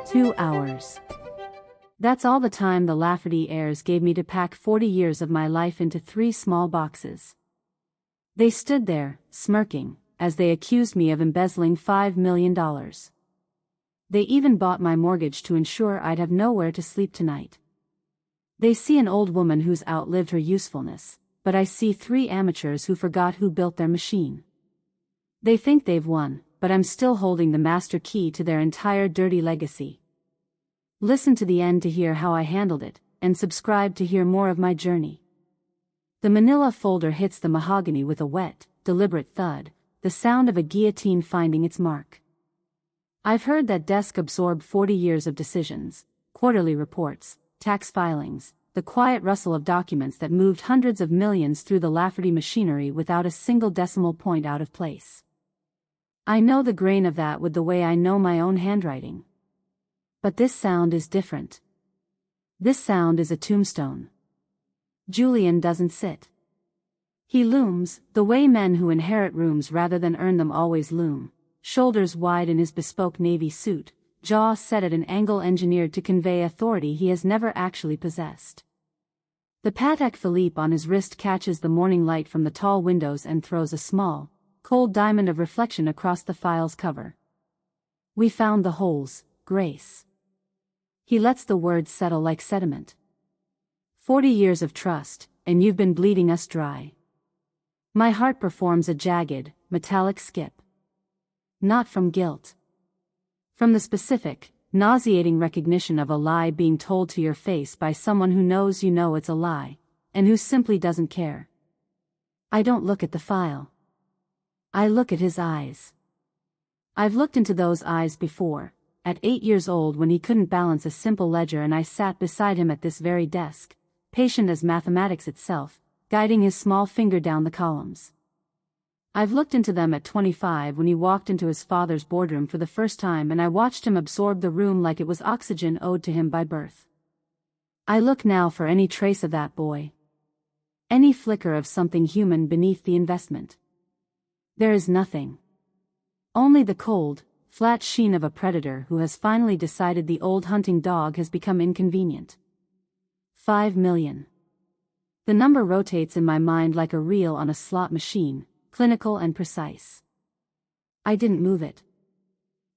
2 hours. That's all the time the Lafferty heirs gave me to pack 40 years of my life into 3 small boxes. They stood there, smirking, as they accused me of embezzling $5 million. They even bought my mortgage to ensure I'd have nowhere to sleep tonight. They see an old woman who's outlived her usefulness, but I see 3 amateurs who forgot who built their machine. They think they've won, but I'm still holding the master key to their entire dirty legacy. Listen to the end to hear how I handled it, and subscribe to hear more of my journey. The manila folder hits the mahogany with a wet, deliberate thud, the sound of a guillotine finding its mark. I've heard that desk absorbed 40 years of decisions, quarterly reports, tax filings, the quiet rustle of documents that moved hundreds of millions through the Lafferty machinery without a single decimal point out of place. I know the grain of that with the way I know my own handwriting. But this sound is different. This sound is a tombstone. Julian doesn't sit. He looms, the way men who inherit rooms rather than earn them always loom, shoulders wide in his bespoke navy suit, jaw set at an angle engineered to convey authority he has never actually possessed. The Patek Philippe on his wrist catches the morning light from the tall windows and throws a small, cold diamond of reflection across the file's cover. We found the holes, Grace. He lets the words settle like sediment. 40 years of trust, and you've been bleeding us dry. My heart performs a jagged, metallic skip. Not from guilt. From the specific, nauseating recognition of a lie being told to your face by someone who knows you know it's a lie, and who simply doesn't care. I don't look at the file. I look at his eyes. I've looked into those eyes before, at 8 years old when he couldn't balance a simple ledger and I sat beside him at this very desk, patient as mathematics itself, guiding his small finger down the columns. I've looked into them at 25 when he walked into his father's boardroom for the first time and I watched him absorb the room like it was oxygen owed to him by birth. I look now for any trace of that boy. Any flicker of something human beneath the investment. There is nothing. Only the cold, flat sheen of a predator who has finally decided the old hunting dog has become inconvenient. 5 million. The number rotates in my mind like a reel on a slot machine, clinical and precise. I didn't move it.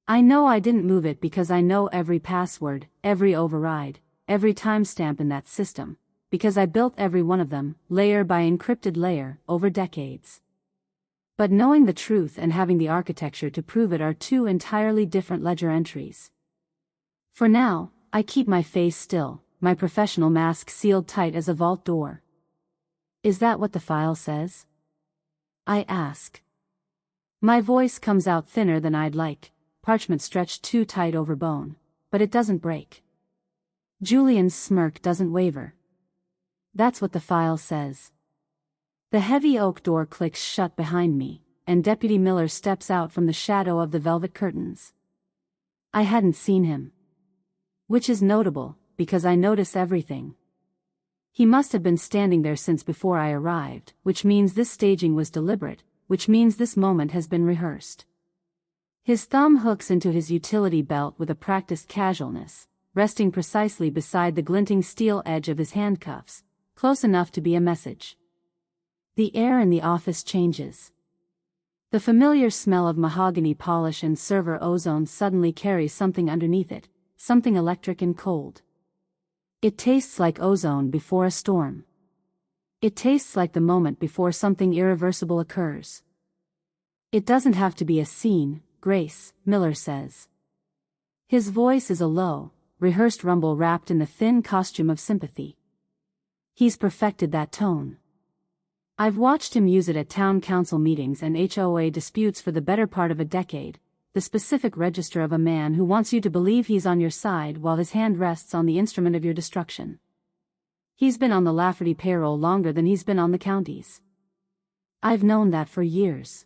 I know I didn't move it because I know every password, every override, every timestamp in that system, because I built every one of them, layer by encrypted layer, over decades. But knowing the truth and having the architecture to prove it are 2 entirely different ledger entries. For now, I keep my face still, my professional mask sealed tight as a vault door. Is that what the file says? I ask. My voice comes out thinner than I'd like, parchment stretched too tight over bone, but it doesn't break. Julian's smirk doesn't waver. That's what the file says. The heavy oak door clicks shut behind me, and Deputy Miller steps out from the shadow of the velvet curtains. I hadn't seen him. Which is notable, because I notice everything. He must have been standing there since before I arrived, which means this staging was deliberate, which means this moment has been rehearsed. His thumb hooks into his utility belt with a practiced casualness, resting precisely beside the glinting steel edge of his handcuffs, close enough to be a message. The air in the office changes. The familiar smell of mahogany polish and server ozone suddenly carries something underneath it, something electric and cold. It tastes like ozone before a storm. It tastes like the moment before something irreversible occurs. It doesn't have to be a scene, Grace, Miller says. His voice is a low, rehearsed rumble wrapped in the thin costume of sympathy. He's perfected that tone. I've watched him use it at town council meetings and HOA disputes for the better part of a decade, the specific register of a man who wants you to believe he's on your side while his hand rests on the instrument of your destruction. He's been on the Lafferty payroll longer than he's been on the county's. I've known that for years.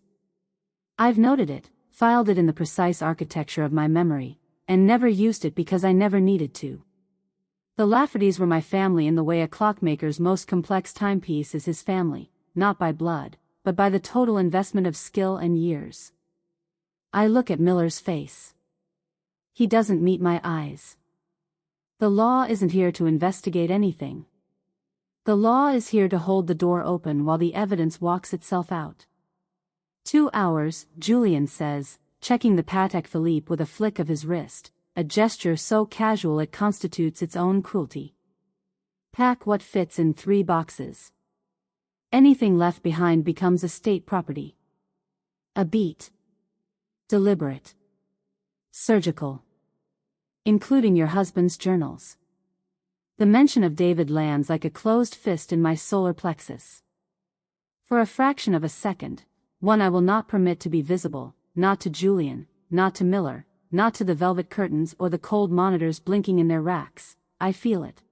I've noted it, filed it in the precise architecture of my memory, and never used it because I never needed to. The Laffertys were my family in the way a clockmaker's most complex timepiece is his family, not by blood, but by the total investment of skill and years. I look at Miller's face. He doesn't meet my eyes. The law isn't here to investigate anything. The law is here to hold the door open while the evidence walks itself out. 2 hours, Julian says, checking the Patek Philippe with a flick of his wrist, a gesture so casual it constitutes its own cruelty. Pack what fits in 3 boxes. Anything left behind becomes estate property. A beat. Deliberate. Surgical. Including your husband's journals. The mention of David lands like a closed fist in my solar plexus. For a fraction of a second, one I will not permit to be visible, not to Julian, not to Miller, not to the velvet curtains or the cold monitors blinking in their racks, I feel it.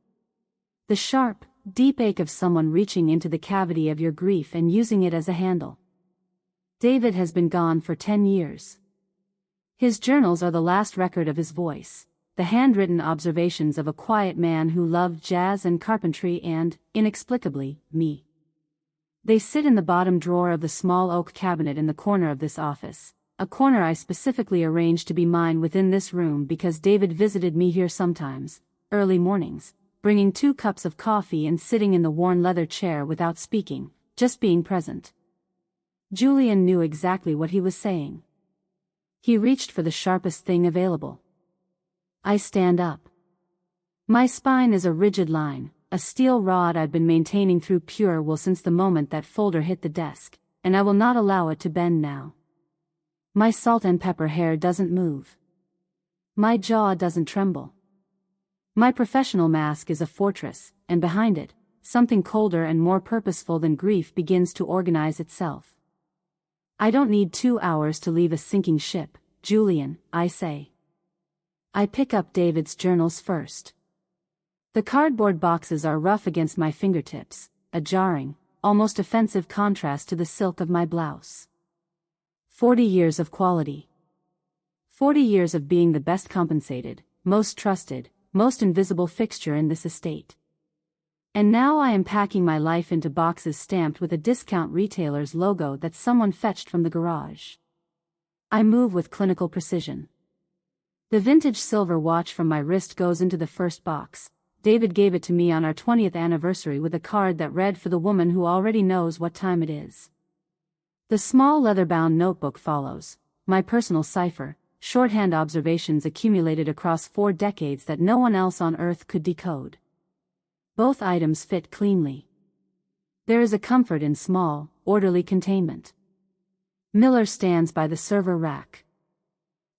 The sharp, deep ache of someone reaching into the cavity of your grief and using it as a handle. David has been gone for 10 years. His journals are the last record of his voice, the handwritten observations of a quiet man who loved jazz and carpentry and, inexplicably, me. They sit in the bottom drawer of the small oak cabinet in the corner of this office, a corner I specifically arranged to be mine within this room because David visited me here sometimes, early mornings, bringing 2 cups of coffee and sitting in the worn leather chair without speaking, just being present. Julian knew exactly what he was saying. He reached for the sharpest thing available. I stand up. My spine is a rigid line, a steel rod I've been maintaining through pure will since the moment that folder hit the desk, and I will not allow it to bend now. My salt and pepper hair doesn't move. My jaw doesn't tremble. My professional mask is a fortress, and behind it, something colder and more purposeful than grief begins to organize itself. I don't need 2 hours to leave a sinking ship, Julian, I say. I pick up David's journals first. The cardboard boxes are rough against my fingertips, a jarring, almost offensive contrast to the silk of my blouse. 40 years of quality. 40 years of being the best compensated, most trusted, most invisible fixture in this estate. And now I am packing my life into boxes stamped with a discount retailer's logo that someone fetched from the garage. I move with clinical precision. The vintage silver watch from my wrist goes into the first box. David gave it to me on our 20th anniversary with a card that read for the woman who already knows what time it is. The small leather-bound notebook follows, my personal cipher, shorthand observations accumulated across 4 decades that no one else on earth could decode. Both items fit cleanly. There is a comfort in small, orderly containment. Miller stands by the server rack.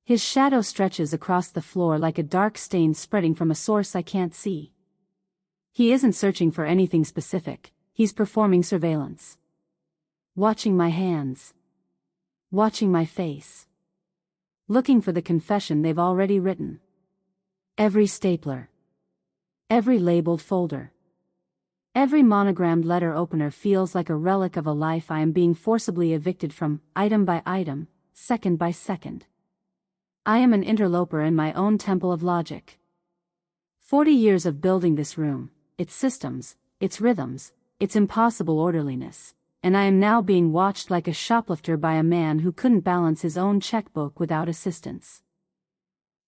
His shadow stretches across the floor like a dark stain spreading from a source I can't see. He isn't searching for anything specific, he's performing surveillance. Watching my hands. Watching my face. Looking for the confession they've already written. Every stapler. Every labeled folder. Every monogrammed letter opener feels like a relic of a life I am being forcibly evicted from, item by item, second by second. I am an interloper in my own temple of logic. 40 years of building this room, its systems, its rhythms, its impossible orderliness, and I am now being watched like a shoplifter by a man who couldn't balance his own checkbook without assistance.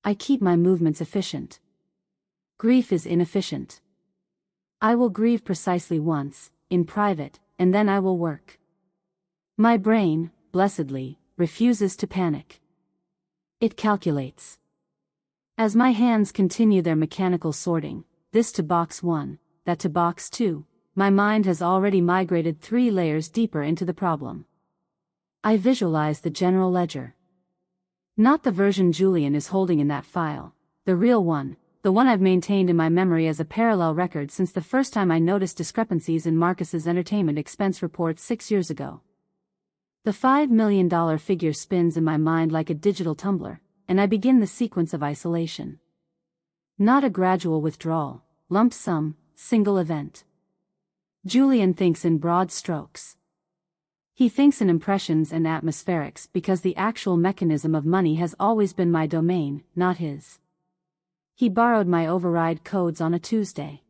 I keep my movements efficient. Grief is inefficient. I will grieve precisely once, in private, and then I will work. My brain, blessedly, refuses to panic. It calculates. As my hands continue their mechanical sorting, this to box 1, that to box 2, my mind has already migrated 3 layers deeper into the problem. I visualize the general ledger. Not the version Julian is holding in that file, the real one, the one I've maintained in my memory as a parallel record since the first time I noticed discrepancies in Marcus's entertainment expense report 6 years ago. The $5 million figure spins in my mind like a digital tumbler, and I begin the sequence of isolation. Not a gradual withdrawal, lump sum, single event. Julian thinks in broad strokes. He thinks in impressions and atmospherics because the actual mechanism of money has always been my domain, not his. He borrowed my override codes on a Tuesday.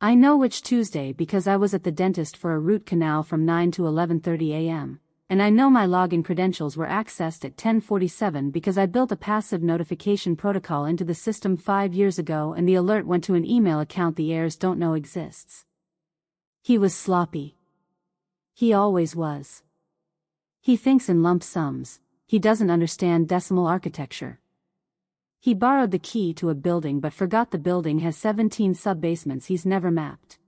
I know which Tuesday because I was at the dentist for a root canal from 9 to 11:30 a.m., and I know my login credentials were accessed at 10:47 because I built a passive notification protocol into the system 5 years ago and the alert went to an email account the heirs don't know exists. He was sloppy. He always was. He thinks in lump sums. He doesn't understand decimal architecture. He borrowed the key to a building but forgot the building has 17 sub-basements he's never mapped.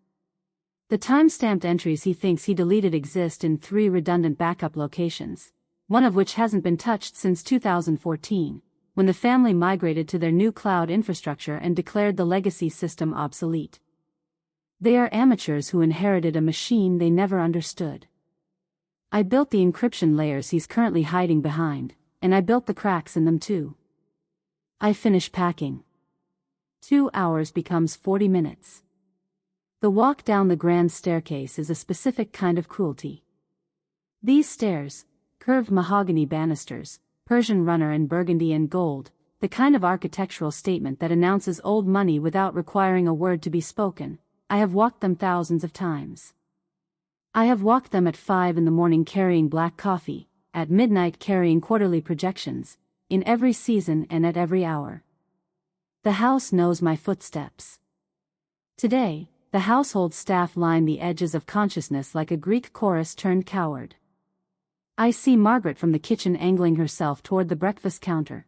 The time-stamped entries he thinks he deleted exist in 3 redundant backup locations, one of which hasn't been touched since 2014, when the family migrated to their new cloud infrastructure and declared the legacy system obsolete. They are amateurs who inherited a machine they never understood. I built the encryption layers he's currently hiding behind, and I built the cracks in them too. I finish packing. 2 hours becomes 40 minutes. The walk down the grand staircase is a specific kind of cruelty. These stairs, curved mahogany banisters, Persian runner in burgundy and gold, the kind of architectural statement that announces old money without requiring a word to be spoken, I have walked them thousands of times. I have walked them at 5 in the morning carrying black coffee, at midnight carrying quarterly projections, in every season and at every hour. The house knows my footsteps. Today, the household staff line the edges of consciousness like a Greek chorus turned coward. I see Margaret from the kitchen angling herself toward the breakfast counter.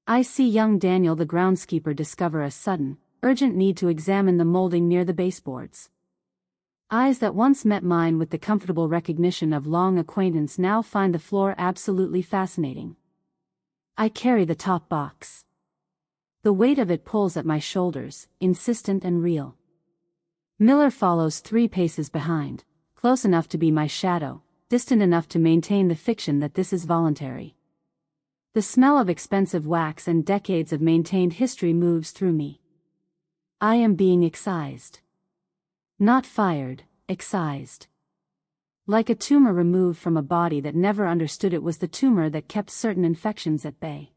I see young Daniel the groundskeeper discover a sudden, urgent need to examine the molding near the baseboards. Eyes that once met mine with the comfortable recognition of long acquaintance now find the floor absolutely fascinating. I carry the top box. The weight of it pulls at my shoulders, insistent and real. Miller follows 3 paces behind, close enough to be my shadow, distant enough to maintain the fiction that this is voluntary. The smell of expensive wax and decades of maintained history moves through me. I am being excised. Not fired, excised. Like a tumor removed from a body that never understood it was the tumor that kept certain infections at bay.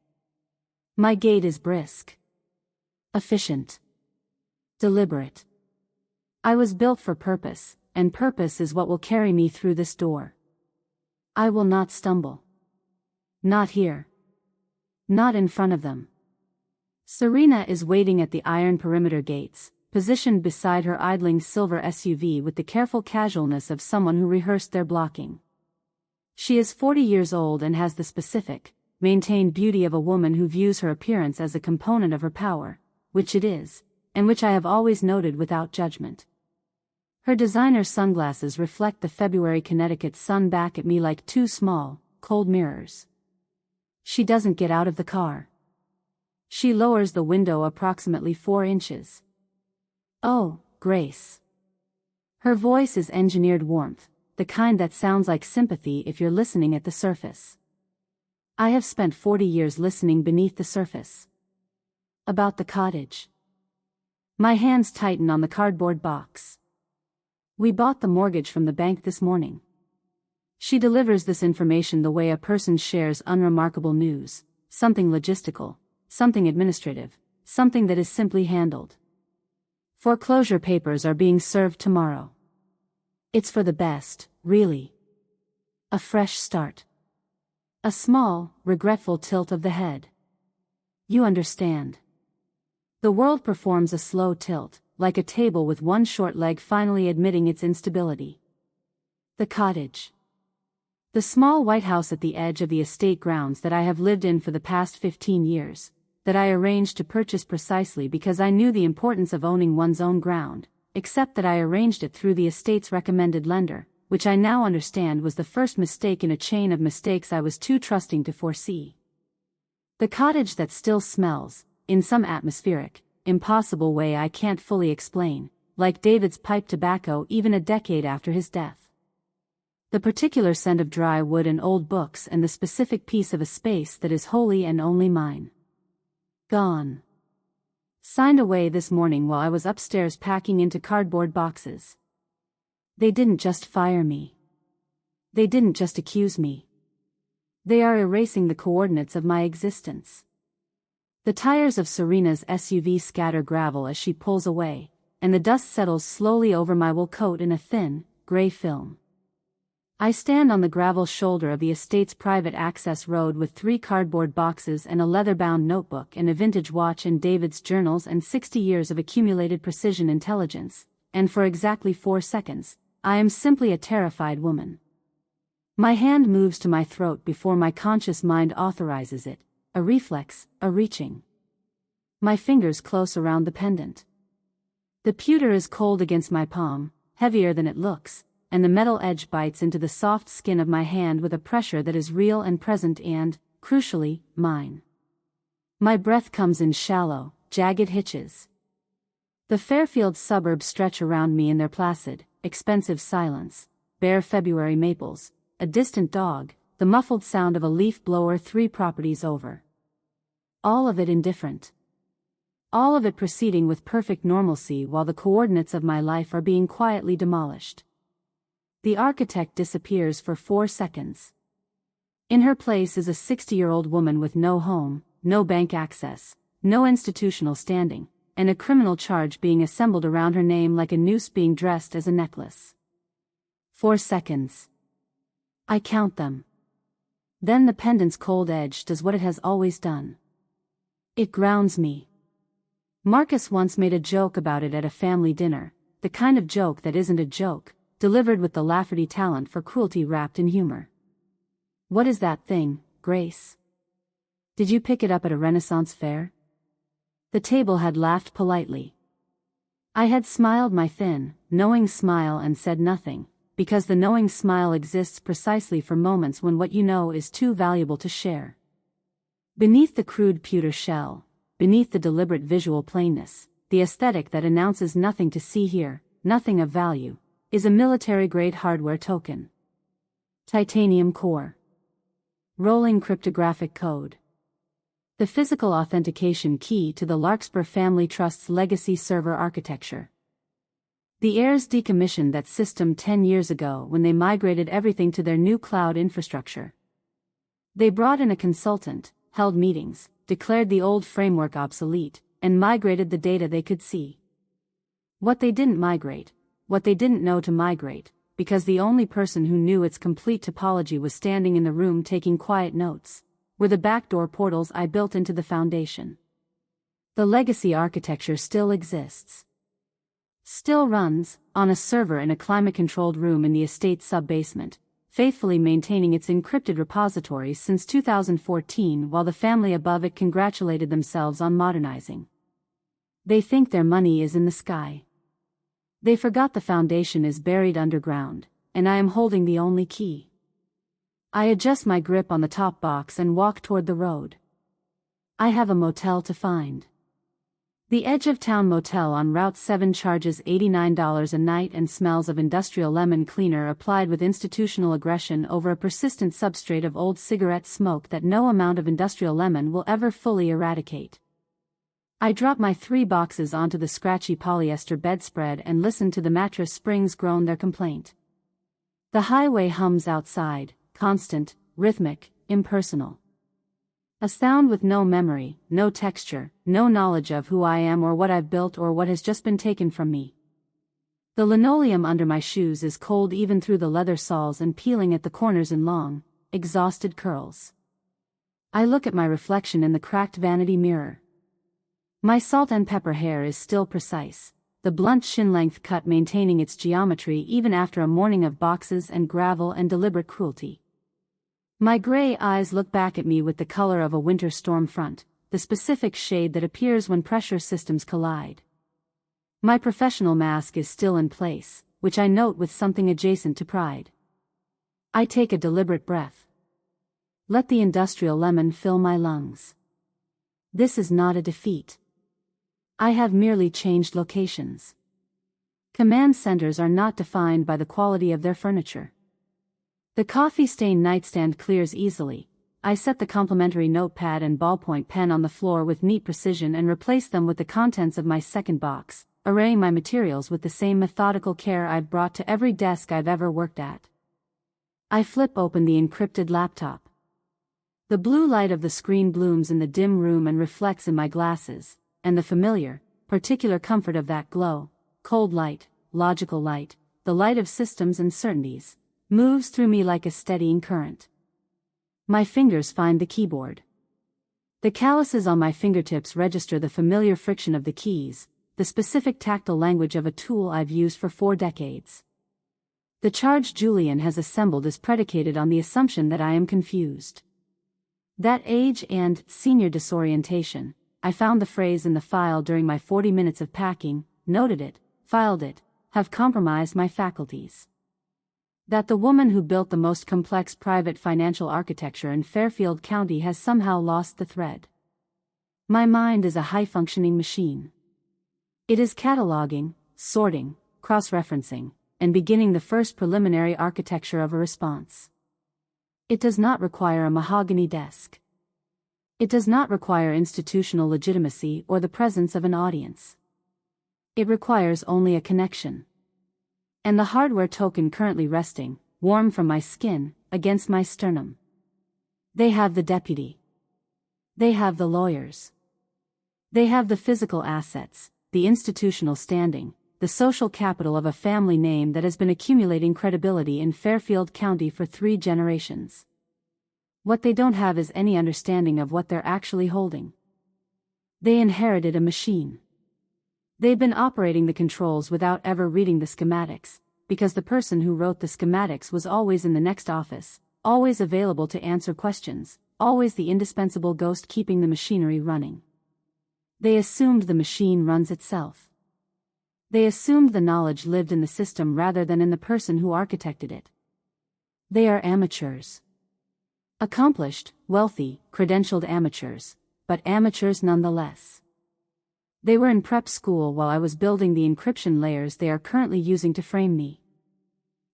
My gait is brisk. Efficient. Deliberate. I was built for purpose, and purpose is what will carry me through this door. I will not stumble. Not here. Not in front of them. Serena is waiting at the iron perimeter gates, positioned beside her idling silver SUV with the careful casualness of someone who rehearsed their blocking. She is 40 years old and has the specific, maintained beauty of a woman who views her appearance as a component of her power, which it is, and which I have always noted without judgment. Her designer sunglasses reflect the February Connecticut sun back at me like 2 small, cold mirrors. She doesn't get out of the car. She lowers the window approximately 4 inches. "Oh, Grace." Her voice is engineered warmth, the kind that sounds like sympathy if you're listening at the surface. I have spent 40 years listening beneath the surface. About the cottage. My hands tighten on the cardboard box. We bought the mortgage from the bank this morning. She delivers this information the way a person shares unremarkable news, something logistical, something administrative, something that is simply handled. Foreclosure papers are being served tomorrow. It's for the best, really. A fresh start. A small, regretful tilt of the head. You understand. The world performs a slow tilt, like a table with one short leg finally admitting its instability. The cottage. The small white house at the edge of the estate grounds that I have lived in for the past 15 years, that I arranged to purchase precisely because I knew the importance of owning one's own ground, except that I arranged it through the estate's recommended lender, which I now understand was the first mistake in a chain of mistakes I was too trusting to foresee. The cottage that still smells, in some atmospheric, impossible way I can't fully explain, like David's pipe tobacco even a decade after his death. The particular scent of dry wood and old books and the specific piece of a space that is wholly and only mine. Gone. Signed away this morning while I was upstairs packing into cardboard boxes. They didn't just fire me. They didn't just accuse me. They are erasing the coordinates of my existence. The tires of Serena's SUV scatter gravel as she pulls away, and the dust settles slowly over my wool coat in a thin, gray film. I stand on the gravel shoulder of the estate's private access road with 3 cardboard boxes and a leather-bound notebook and a vintage watch and David's journals and 60 years of accumulated precision intelligence, and for exactly 4 seconds, I am simply a terrified woman. My hand moves to my throat before my conscious mind authorizes it, a reflex, a reaching. My fingers close around the pendant. The pewter is cold against my palm, heavier than it looks, and the metal edge bites into the soft skin of my hand with a pressure that is real and present and, crucially, mine. My breath comes in shallow, jagged hitches. The Fairfield suburbs stretch around me in their placid, expensive silence, bare February maples, a distant dog, the muffled sound of a leaf blower 3 properties over. All of it indifferent. All of it proceeding with perfect normalcy while the coordinates of my life are being quietly demolished. The architect disappears for 4 seconds. In her place is a 60-year-old woman with no home, no bank access, no institutional standing, and a criminal charge being assembled around her name like a noose being dressed as a necklace. 4 seconds. I count them. Then the pendant's cold edge does what it has always done. It grounds me. Marcus once made a joke about it at a family dinner, the kind of joke that isn't a joke, delivered with the Lafferty talent for cruelty wrapped in humor. What is that thing, Grace? Did you pick it up at a Renaissance fair? The table had laughed politely. I had smiled my thin, knowing smile and said nothing, because the knowing smile exists precisely for moments when what you know is too valuable to share. Beneath the crude pewter shell, beneath the deliberate visual plainness, the aesthetic that announces nothing to see here, nothing of value, is a military-grade hardware token. Titanium core. Rolling cryptographic code. The physical authentication key to the Larkspur Family Trust's legacy server architecture. The heirs decommissioned that system 10 years ago when they migrated everything to their new cloud infrastructure. They brought in a consultant, held meetings, declared the old framework obsolete, and migrated the data they could see. What they didn't migrate, what they didn't know to migrate, because the only person who knew its complete topology was standing in the room taking quiet notes, were the backdoor portals I built into the foundation. The legacy architecture still exists. Still runs, on a server in a climate-controlled room in the estate's sub-basement, faithfully maintaining its encrypted repositories since 2014 while the family above it congratulated themselves on modernizing. They think their money is in the sky. They forgot the foundation is buried underground, and I am holding the only key. I adjust my grip on the top box and walk toward the road. I have a motel to find. The Edge of Town Motel on Route 7 charges $89 a night and smells of industrial lemon cleaner applied with institutional aggression over a persistent substrate of old cigarette smoke that no amount of industrial lemon will ever fully eradicate. I drop my 3 boxes onto the scratchy polyester bedspread and listen to the mattress springs groan their complaint. The highway hums outside, constant, rhythmic, impersonal. A sound with no memory, no texture, no knowledge of who I am or what I've built or what has just been taken from me. The linoleum under my shoes is cold even through the leather soles and peeling at the corners in long, exhausted curls. I look at my reflection in the cracked vanity mirror. My salt and pepper hair is still precise, the blunt shin-length cut maintaining its geometry even after a morning of boxes and gravel and deliberate cruelty. My gray eyes look back at me with the color of a winter storm front, the specific shade that appears when pressure systems collide. My professional mask is still in place, which I note with something adjacent to pride. I take a deliberate breath. Let the industrial lemon fill my lungs. This is not a defeat. I have merely changed locations. Command centers are not defined by the quality of their furniture. The coffee-stained nightstand clears easily. I set the complimentary notepad and ballpoint pen on the floor with neat precision and replace them with the contents of my second box, arraying my materials with the same methodical care I've brought to every desk I've ever worked at. I flip open the encrypted laptop. The blue light of the screen blooms in the dim room and reflects in my glasses, and the familiar, particular comfort of that glow, cold light, logical light, the light of systems and certainties, moves through me like a steadying current. My fingers find the keyboard. The calluses on my fingertips register the familiar friction of the keys, the specific tactile language of a tool I've used for 4 decades. The charge Julian has assembled is predicated on the assumption that I am confused. That age and senior disorientation, I found the phrase in the file during my 40 minutes of packing, noted it, filed it, have compromised my faculties. That the woman who built the most complex private financial architecture in Fairfield County has somehow lost the thread. My mind is a high-functioning machine. It is cataloging, sorting, cross-referencing, and beginning the first preliminary architecture of a response. It does not require a mahogany desk. It does not require institutional legitimacy or the presence of an audience. It requires only a connection. And the hardware token currently resting, warm from my skin, against my sternum. They have the deputy. They have the lawyers. They have the physical assets, the institutional standing, the social capital of a family name that has been accumulating credibility in Fairfield County for 3 generations. What they don't have is any understanding of what they're actually holding. They inherited a machine. They've been operating the controls without ever reading the schematics, because the person who wrote the schematics was always in the next office, always available to answer questions, always the indispensable ghost keeping the machinery running. They assumed the machine runs itself. They assumed the knowledge lived in the system rather than in the person who architected it. They are amateurs. Accomplished, wealthy, credentialed amateurs, but amateurs nonetheless. They were in prep school while I was building the encryption layers they are currently using to frame me.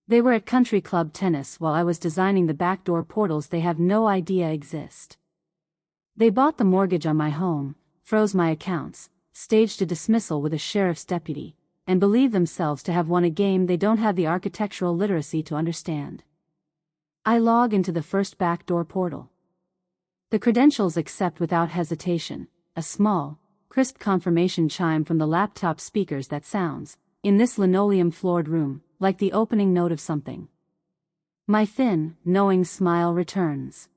They were at country club tennis while I was designing the backdoor portals they have no idea exist. They bought the mortgage on my home, froze my accounts, staged a dismissal with a sheriff's deputy, and believe themselves to have won a game they don't have the architectural literacy to understand. I log into the first backdoor portal. The credentials accept without hesitation, a small, crisp confirmation chime from the laptop speakers that sounds, in this linoleum-floored room, like the opening note of something. My thin, knowing smile returns.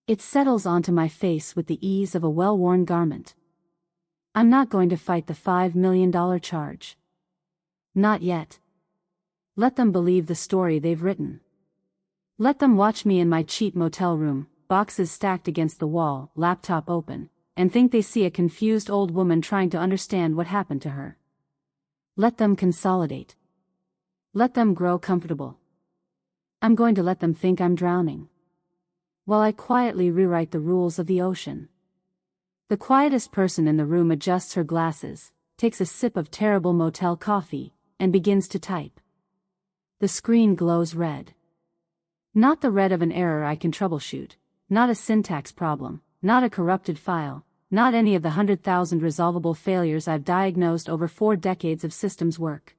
It settles onto my face with the ease of a well-worn garment. I'm not going to fight the $5 million charge. Not yet. Let them believe the story they've written. Let them watch me in my cheap motel room, boxes stacked against the wall, laptop open, and think they see a confused old woman trying to understand what happened to her. Let them consolidate. Let them grow comfortable. I'm going to let them think I'm drowning, while I quietly rewrite the rules of the ocean. The quietest person in the room adjusts her glasses, takes a sip of terrible motel coffee, and begins to type. The screen glows red. Not the red of an error I can troubleshoot, not a syntax problem, not a corrupted file, not any of the 100,000 resolvable failures I've diagnosed over 4 decades of systems work.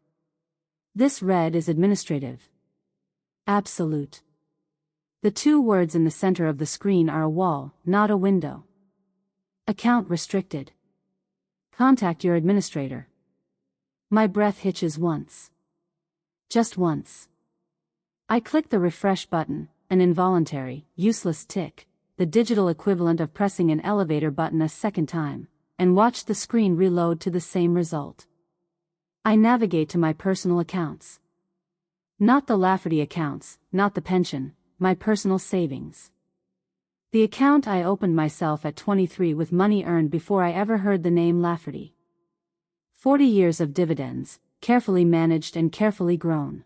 This red is administrative. Absolute. The 2 words in the center of the screen are a wall, not a window. Account restricted. Contact your administrator. My breath hitches once. Just once. I click the refresh button, an involuntary, useless tick, the digital equivalent of pressing an elevator button a second time, and watch the screen reload to the same result. I navigate to my personal accounts. Not the Lafferty accounts, not the pension, my personal savings. The account I opened myself at 23 with money earned before I ever heard the name Lafferty. 40 years of dividends, carefully managed and carefully grown.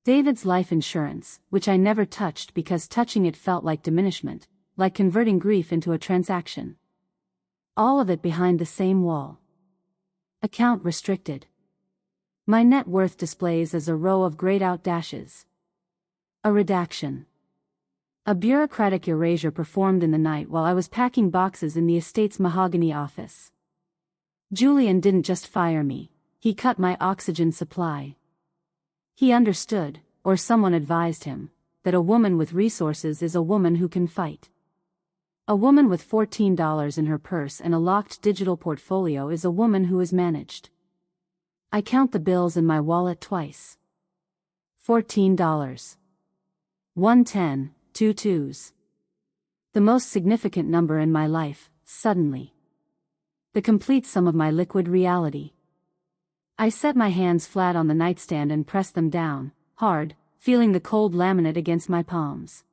David's life insurance, which I never touched because touching it felt like diminishment, like converting grief into a transaction. All of it behind the same wall. Account restricted. My net worth displays as a row of grayed out dashes. A redaction. A bureaucratic erasure performed in the night while I was packing boxes in the estate's mahogany office. Julian didn't just fire me, he cut my oxygen supply. He understood, or someone advised him, that a woman with resources is a woman who can fight. A woman with $14 in her purse and a locked digital portfolio is a woman who is managed. I count the bills in my wallet twice. $14. 110, 2 twos. The most significant number in my life, suddenly. The complete sum of my liquid reality. I set my hands flat on the nightstand and pressed them down, hard, feeling the cold laminate against my palms.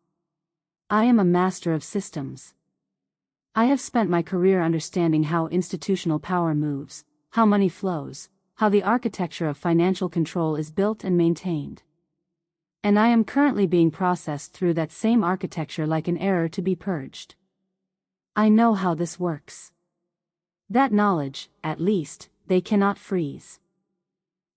I am a master of systems. I have spent my career understanding how institutional power moves, how money flows, how the architecture of financial control is built and maintained. And I am currently being processed through that same architecture like an error to be purged. I know how this works. That knowledge, at least, they cannot freeze.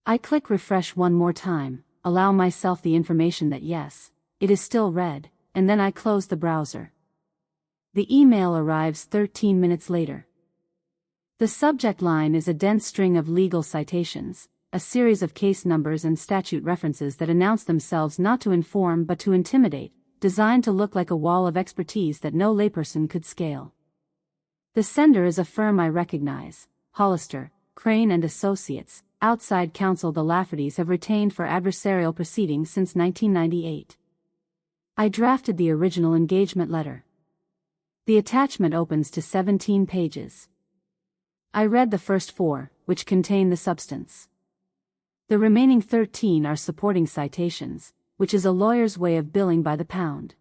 I click refresh one more time, allow myself the information that yes, it is still red, and then I close the browser. The email arrives 13 minutes later. The subject line is a dense string of legal citations, a series of case numbers and statute references that announce themselves not to inform but to intimidate, designed to look like a wall of expertise that no layperson could scale. The sender is a firm I recognize, Hollister, Crane and Associates, outside counsel the Laffertys have retained for adversarial proceedings since 1998. I drafted the original engagement letter. The attachment opens to 17 pages. I read the first 4, which contain the substance. The remaining 13 are supporting citations, which is a lawyer's way of billing by the pound.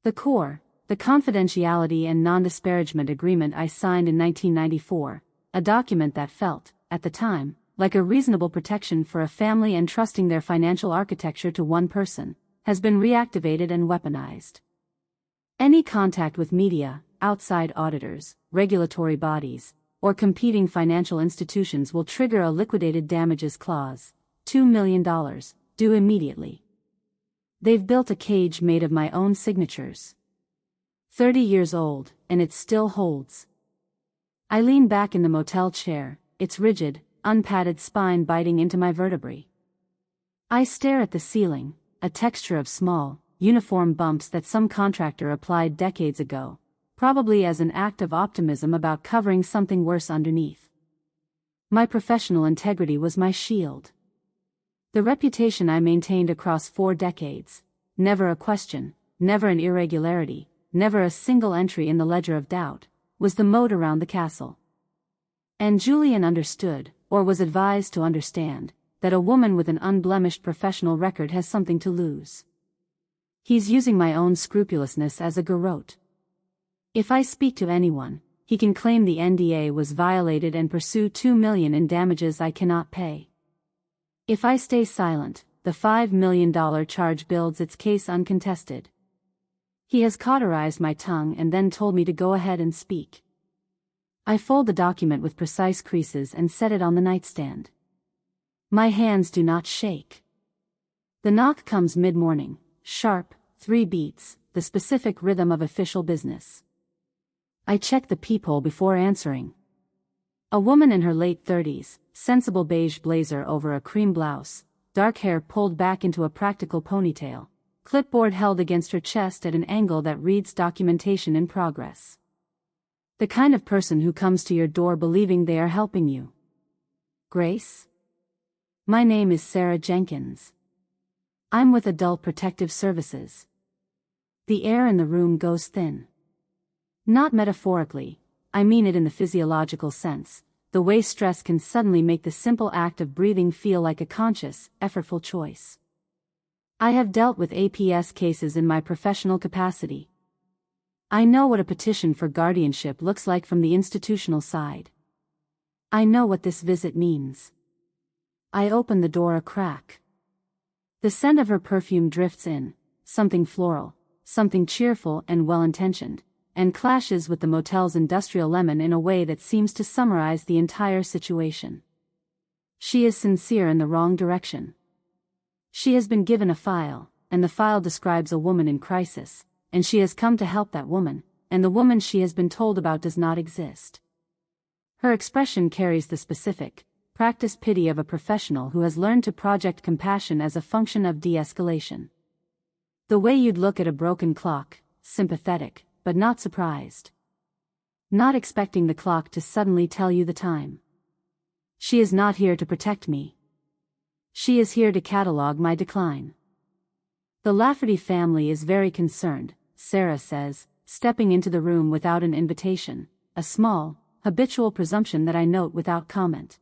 The core, the confidentiality and non-disparagement agreement I signed in 1994, a document that felt, at the time, like a reasonable protection for a family entrusting their financial architecture to one person, has been reactivated and weaponized. Any contact with media, outside auditors, regulatory bodies, or competing financial institutions will trigger a liquidated damages clause, $2 million, due immediately. They've built a cage made of my own signatures. 30 years old, and it still holds. I lean back in the motel chair, its rigid, unpadded spine biting into my vertebrae. I stare at the ceiling, a texture of small, uniform bumps that some contractor applied decades ago, probably as an act of optimism about covering something worse underneath. My professional integrity was my shield. The reputation I maintained across 4 decades, never a question, never an irregularity, never a single entry in the ledger of doubt, was the moat around the castle. And Julian understood, or was advised to understand, that a woman with an unblemished professional record has something to lose. He's using my own scrupulousness as a garrote. If I speak to anyone, he can claim the NDA was violated and pursue $2 million in damages I cannot pay. If I stay silent, the $5 million charge builds its case uncontested. He has cauterized my tongue and then told me to go ahead and speak. I fold the document with precise creases and set it on the nightstand. My hands do not shake. The knock comes mid-morning, sharp, 3 beats, the specific rhythm of official business. I check the peephole before answering. A woman in her late 30s, sensible beige blazer over a cream blouse, dark hair pulled back into a practical ponytail, clipboard held against her chest at an angle that reads documentation in progress. The kind of person who comes to your door believing they are helping you. Grace? My name is Sarah Jenkins. I'm with Adult Protective Services. The air in the room goes thin. Not metaphorically, I mean it in the physiological sense, the way stress can suddenly make the simple act of breathing feel like a conscious, effortful choice. I have dealt with APS cases in my professional capacity. I know what a petition for guardianship looks like from the institutional side. I know what this visit means. I open the door a crack. The scent of her perfume drifts in, something floral, something cheerful and well-intentioned, and clashes with the motel's industrial lemon in a way that seems to summarize the entire situation. She is sincere in the wrong direction. She has been given a file, and the file describes a woman in crisis, and she has come to help that woman, and the woman she has been told about does not exist. Her expression carries the specific, practiced pity of a professional who has learned to project compassion as a function of de-escalation. The way you'd look at a broken clock, sympathetic, but not surprised. Not expecting the clock to suddenly tell you the time. She is not here to protect me. She is here to catalog my decline. The Lafferty family is very concerned, Sarah says, stepping into the room without an invitation, a small, habitual presumption that I note without comment.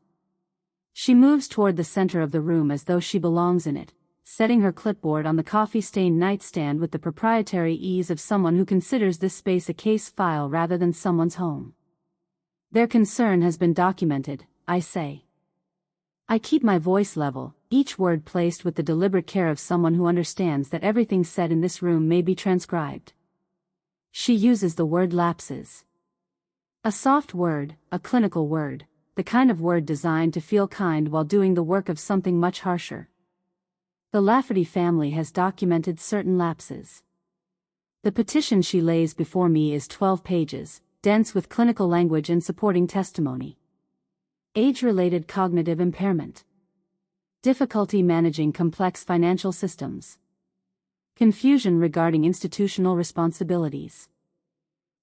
She moves toward the center of the room as though she belongs in it, setting her clipboard on the coffee-stained nightstand with the proprietary ease of someone who considers this space a case file rather than someone's home. Their concern has been documented, I say. I keep my voice level, each word placed with the deliberate care of someone who understands that everything said in this room may be transcribed. She uses the word lapses. A soft word, a clinical word, the kind of word designed to feel kind while doing the work of something much harsher. The Lafferty family has documented certain lapses. The petition she lays before me is 12 pages, dense with clinical language and supporting testimony. Age-related cognitive impairment. Difficulty managing complex financial systems. Confusion regarding institutional responsibilities.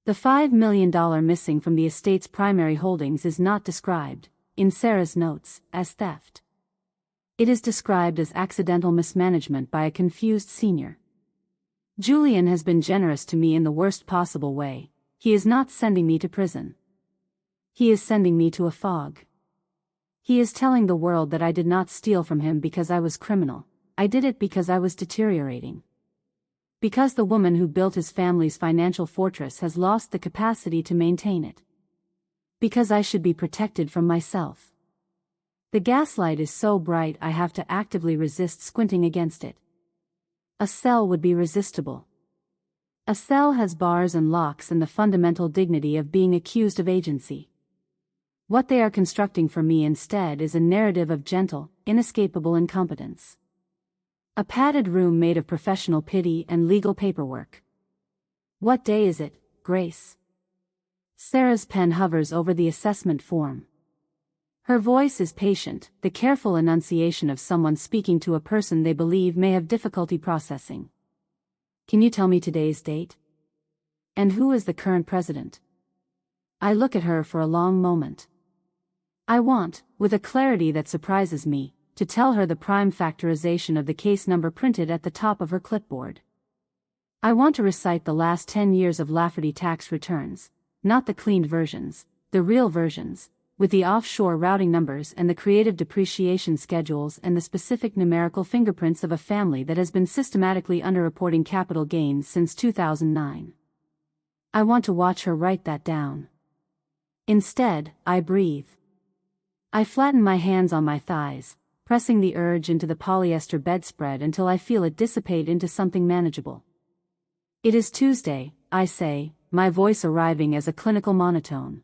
The $5 million missing from the estate's primary holdings is not described, in Sarah's notes, as theft. It is described as accidental mismanagement by a confused senior. Julian has been generous to me in the worst possible way. He is not sending me to prison. He is sending me to a fog. He is telling the world that I did not steal from him because I was criminal. I did it because I was deteriorating. Because the woman who built his family's financial fortress has lost the capacity to maintain it. Because I should be protected from myself. The gaslight is so bright I have to actively resist squinting against it. A cell would be resistible. A cell has bars and locks and the fundamental dignity of being accused of agency. What they are constructing for me instead is a narrative of gentle, inescapable incompetence. A padded room made of professional pity and legal paperwork. What day is it, Grace? Sarah's pen hovers over the assessment form. Her voice is patient, the careful enunciation of someone speaking to a person they believe may have difficulty processing. Can you tell me today's date? And who is the current president? I look at her for a long moment. I want, with a clarity that surprises me, to tell her the prime factorization of the case number printed at the top of her clipboard. I want to recite the last 10 years of Lafferty tax returns, not the cleaned versions, the real versions, with the offshore routing numbers and the creative depreciation schedules and the specific numerical fingerprints of a family that has been systematically underreporting capital gains since 2009. I want to watch her write that down. Instead, I breathe. I flatten my hands on my thighs, pressing the urge into the polyester bedspread until I feel it dissipate into something manageable. It is Tuesday, I say, my voice arriving as a clinical monotone.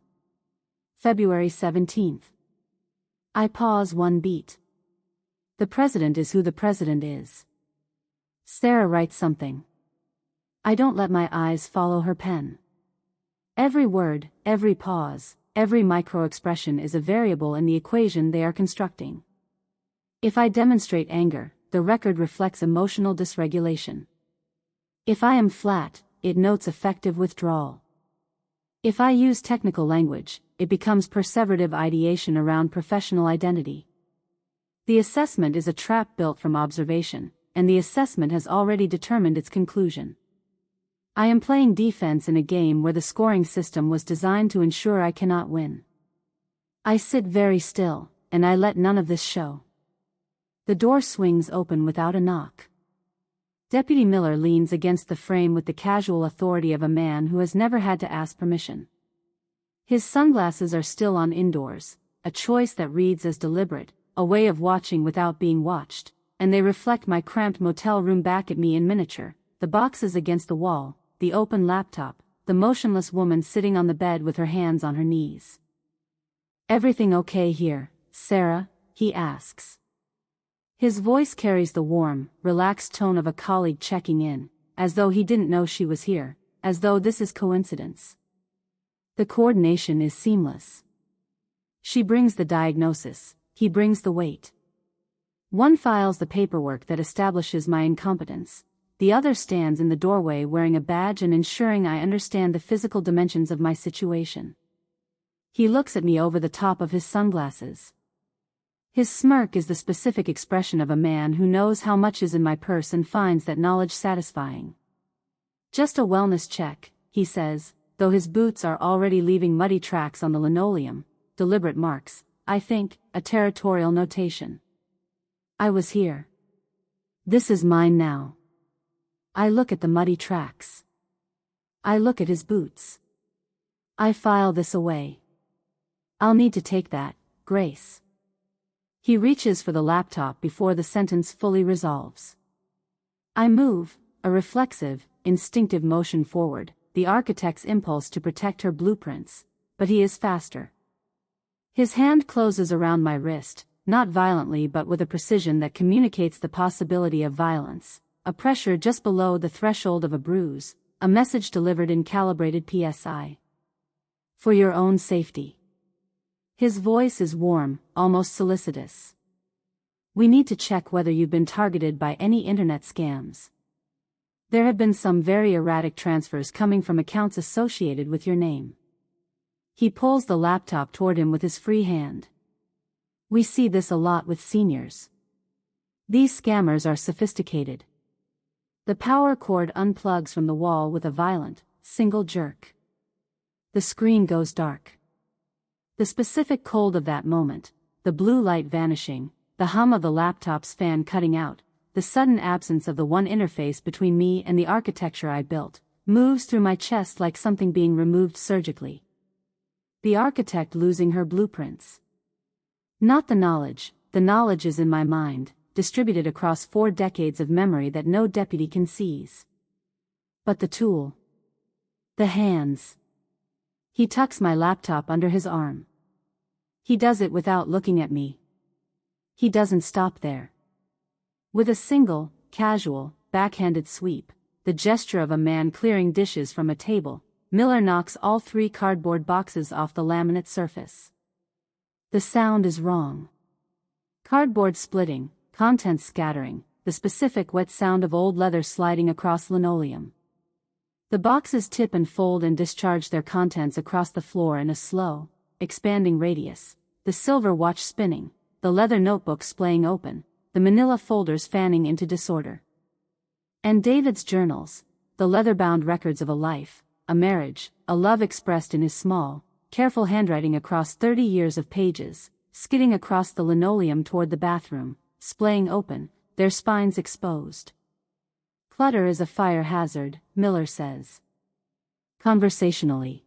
February 17th. I pause one beat. The president is who the president is. Sarah writes something. I don't let my eyes follow her pen. Every word, every pause, every micro-expression is a variable in the equation they are constructing. If I demonstrate anger, the record reflects emotional dysregulation. If I am flat, it notes effective withdrawal. If I use technical language, it becomes perseverative ideation around professional identity. The assessment is a trap built from observation, and the assessment has already determined its conclusion. I am playing defense in a game where the scoring system was designed to ensure I cannot win. I sit very still, and I let none of this show. The door swings open without a knock. Deputy Miller leans against the frame with the casual authority of a man who has never had to ask permission. His sunglasses are still on indoors, a choice that reads as deliberate, a way of watching without being watched, and they reflect my cramped motel room back at me in miniature, the boxes against the wall, the open laptop, the motionless woman sitting on the bed with her hands on her knees. Everything okay here, Sarah? He asks. His voice carries the warm, relaxed tone of a colleague checking in, as though he didn't know she was here, as though this is coincidence. The coordination is seamless. She brings the diagnosis, he brings the weight. One files the paperwork that establishes my incompetence, the other stands in the doorway wearing a badge and ensuring I understand the physical dimensions of my situation. He looks at me over the top of his sunglasses. His smirk is the specific expression of a man who knows how much is in my purse and finds that knowledge satisfying. Just a wellness check, he says, though his boots are already leaving muddy tracks on the linoleum, deliberate marks, I think, a territorial notation. I was here. This is mine now. I look at the muddy tracks. I look at his boots. I file this away. I'll need to take that, Grace. He reaches for the laptop before the sentence fully resolves. I move, a reflexive, instinctive motion forward, the architect's impulse to protect her blueprints, but he is faster. His hand closes around my wrist, not violently but with a precision that communicates the possibility of violence, a pressure just below the threshold of a bruise, a message delivered in calibrated PSI. For your own safety. His voice is warm, almost solicitous. We need to check whether you've been targeted by any internet scams. There have been some very erratic transfers coming from accounts associated with your name. He pulls the laptop toward him with his free hand. We see this a lot with seniors. These scammers are sophisticated. The power cord unplugs from the wall with a violent, single jerk. The screen goes dark. The specific cold of that moment, the blue light vanishing, the hum of the laptop's fan cutting out, the sudden absence of the one interface between me and the architecture I built, moves through my chest like something being removed surgically. The architect losing her blueprints. Not the knowledge is in my mind, distributed across 4 decades of memory that no deputy can seize. But the tool. The hands. He tucks my laptop under his arm. He does it without looking at me. He doesn't stop there. With a single, casual, backhanded sweep, the gesture of a man clearing dishes from a table, Miller knocks all 3 cardboard boxes off the laminate surface. The sound is wrong. Cardboard splitting, contents scattering, the specific wet sound of old leather sliding across linoleum. The boxes tip and fold and discharge their contents across the floor in a slow, expanding radius, the silver watch spinning, the leather notebook splaying open, the manila folders fanning into disorder. And David's journals, the leather-bound records of a life, a marriage, a love expressed in his small, careful handwriting across 30 years of pages, skidding across the linoleum toward the bathroom, splaying open, their spines exposed. Clutter is a fire hazard, Miller says. Conversationally.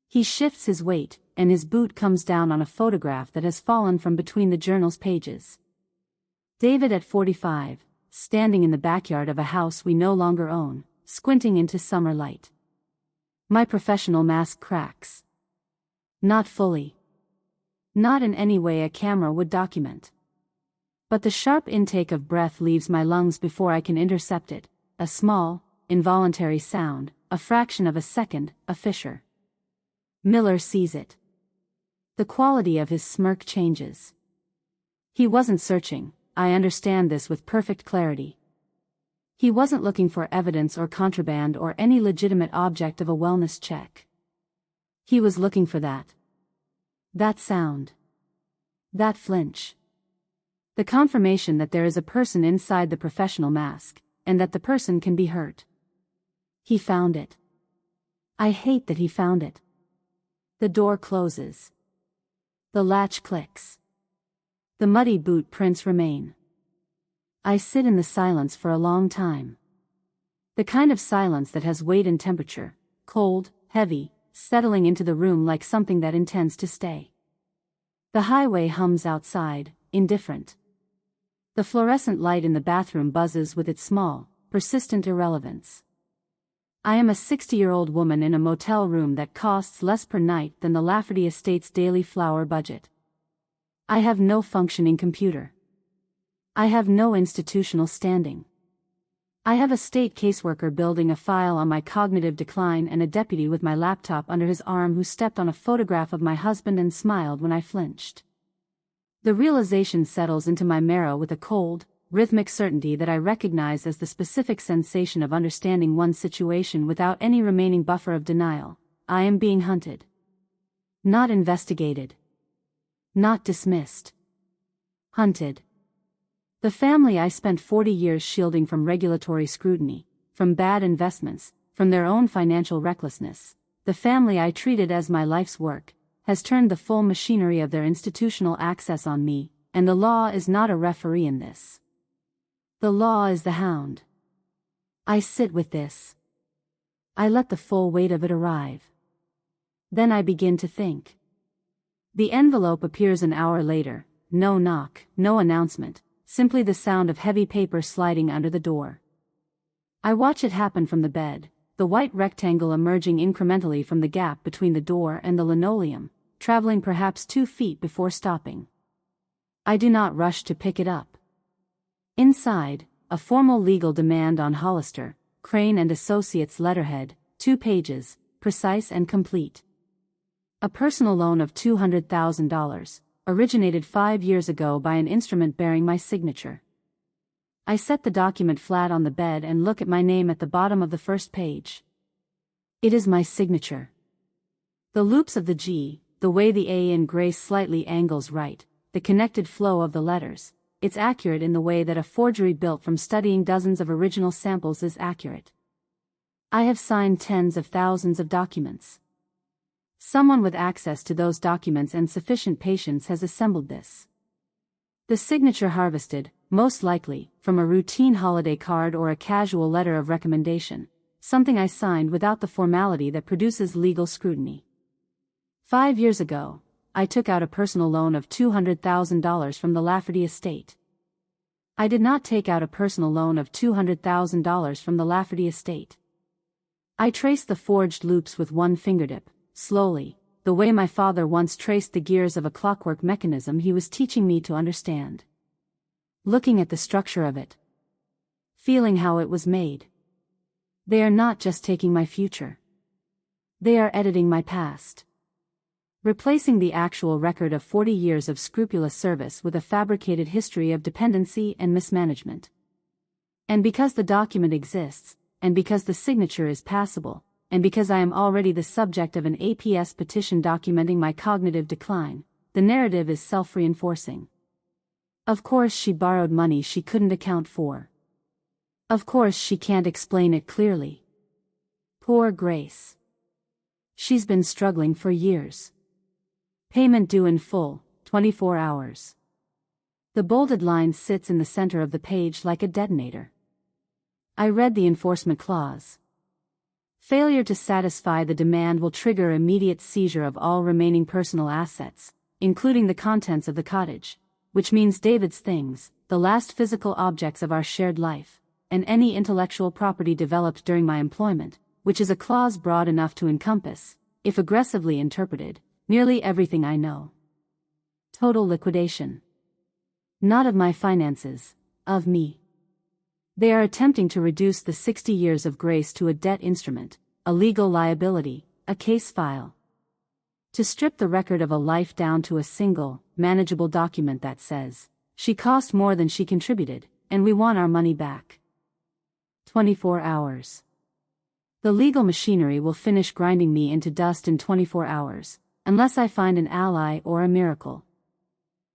He shifts his weight, and his boot comes down on a photograph that has fallen from between the journal's pages. David at 45, standing in the backyard of a house we no longer own, squinting into summer light. My professional mask cracks. Not fully. Not in any way a camera would document. But the sharp intake of breath leaves my lungs before I can intercept it, a small, involuntary sound, a fraction of a second, a fissure. Miller sees it. The quality of his smirk changes. He wasn't searching, I understand this with perfect clarity. He wasn't looking for evidence or contraband or any legitimate object of a wellness check. He was looking for that. That sound. That flinch. The confirmation that there is a person inside the professional mask, and that the person can be hurt. He found it. I hate that he found it. The door closes. The latch clicks. The muddy boot prints remain. I sit in the silence for a long time. The kind of silence that has weight and temperature, cold, heavy, settling into the room like something that intends to stay. The highway hums outside, indifferent. The fluorescent light in the bathroom buzzes with its small, persistent irrelevance. I am a 60-year-old woman in a motel room that costs less per night than the Lafferty estate's daily flower budget. I have no functioning computer. I have no institutional standing. I have a state caseworker building a file on my cognitive decline and a deputy with my laptop under his arm who stepped on a photograph of my husband and smiled when I flinched. The realization settles into my marrow with a cold, rhythmic certainty that I recognize as the specific sensation of understanding one's situation without any remaining buffer of denial. I am being hunted. Not investigated. Not dismissed. Hunted. The family I spent 40 years shielding from regulatory scrutiny, from bad investments, from their own financial recklessness, the family I treated as my life's work, has turned the full machinery of their institutional access on me, and the law is not a referee in this. The law is the hound. I sit with this. I let the full weight of it arrive. Then I begin to think. The envelope appears an hour later, no knock, no announcement, simply the sound of heavy paper sliding under the door. I watch it happen from the bed, the white rectangle emerging incrementally from the gap between the door and the linoleum, traveling perhaps 2 feet before stopping. I do not rush to pick it up. Inside, a formal legal demand on Hollister, Crane and Associates letterhead, 2 pages, precise and complete. A personal loan of $200,000, originated 5 years ago by an instrument bearing my signature. I set the document flat on the bed and look at my name at the bottom of the first page. It is my signature. The loops of the G, the way the A in Grace slightly angles right, the connected flow of the letters, it's accurate in the way that a forgery built from studying dozens of original samples is accurate. I have signed tens of thousands of documents. Someone with access to those documents and sufficient patience has assembled this. The signature harvested, most likely, from a routine holiday card or a casual letter of recommendation, something I signed without the formality that produces legal scrutiny. 5 years ago, I took out a personal loan of $200,000 from the Lafferty estate. I did not take out a personal loan of $200,000 from the Lafferty estate. I traced the forged loops with one fingertip, slowly, the way my father once traced the gears of a clockwork mechanism he was teaching me to understand. Looking at the structure of it. Feeling how it was made. They are not just taking my future. They are editing my past. Replacing the actual record of 40 years of scrupulous service with a fabricated history of dependency and mismanagement. And because the document exists, and because the signature is passable, and because I am already the subject of an APS petition documenting my cognitive decline, the narrative is self-reinforcing. Of course she borrowed money she couldn't account for. Of course she can't explain it clearly. Poor Grace. She's been struggling for years. Payment due in full, 24 hours. The bolded line sits in the center of the page like a detonator. I read the enforcement clause. Failure to satisfy the demand will trigger immediate seizure of all remaining personal assets, including the contents of the cottage, which means David's things, the last physical objects of our shared life, and any intellectual property developed during my employment, which is a clause broad enough to encompass, if aggressively interpreted, nearly everything I know. Total liquidation. Not of my finances, of me. They are attempting to reduce the 60 years of grace to a debt instrument, a legal liability, a case file. To strip the record of a life down to a single, manageable document that says, she cost more than she contributed, and we want our money back. 24 hours. The legal machinery will finish grinding me into dust in 24 hours, unless I find an ally or a miracle.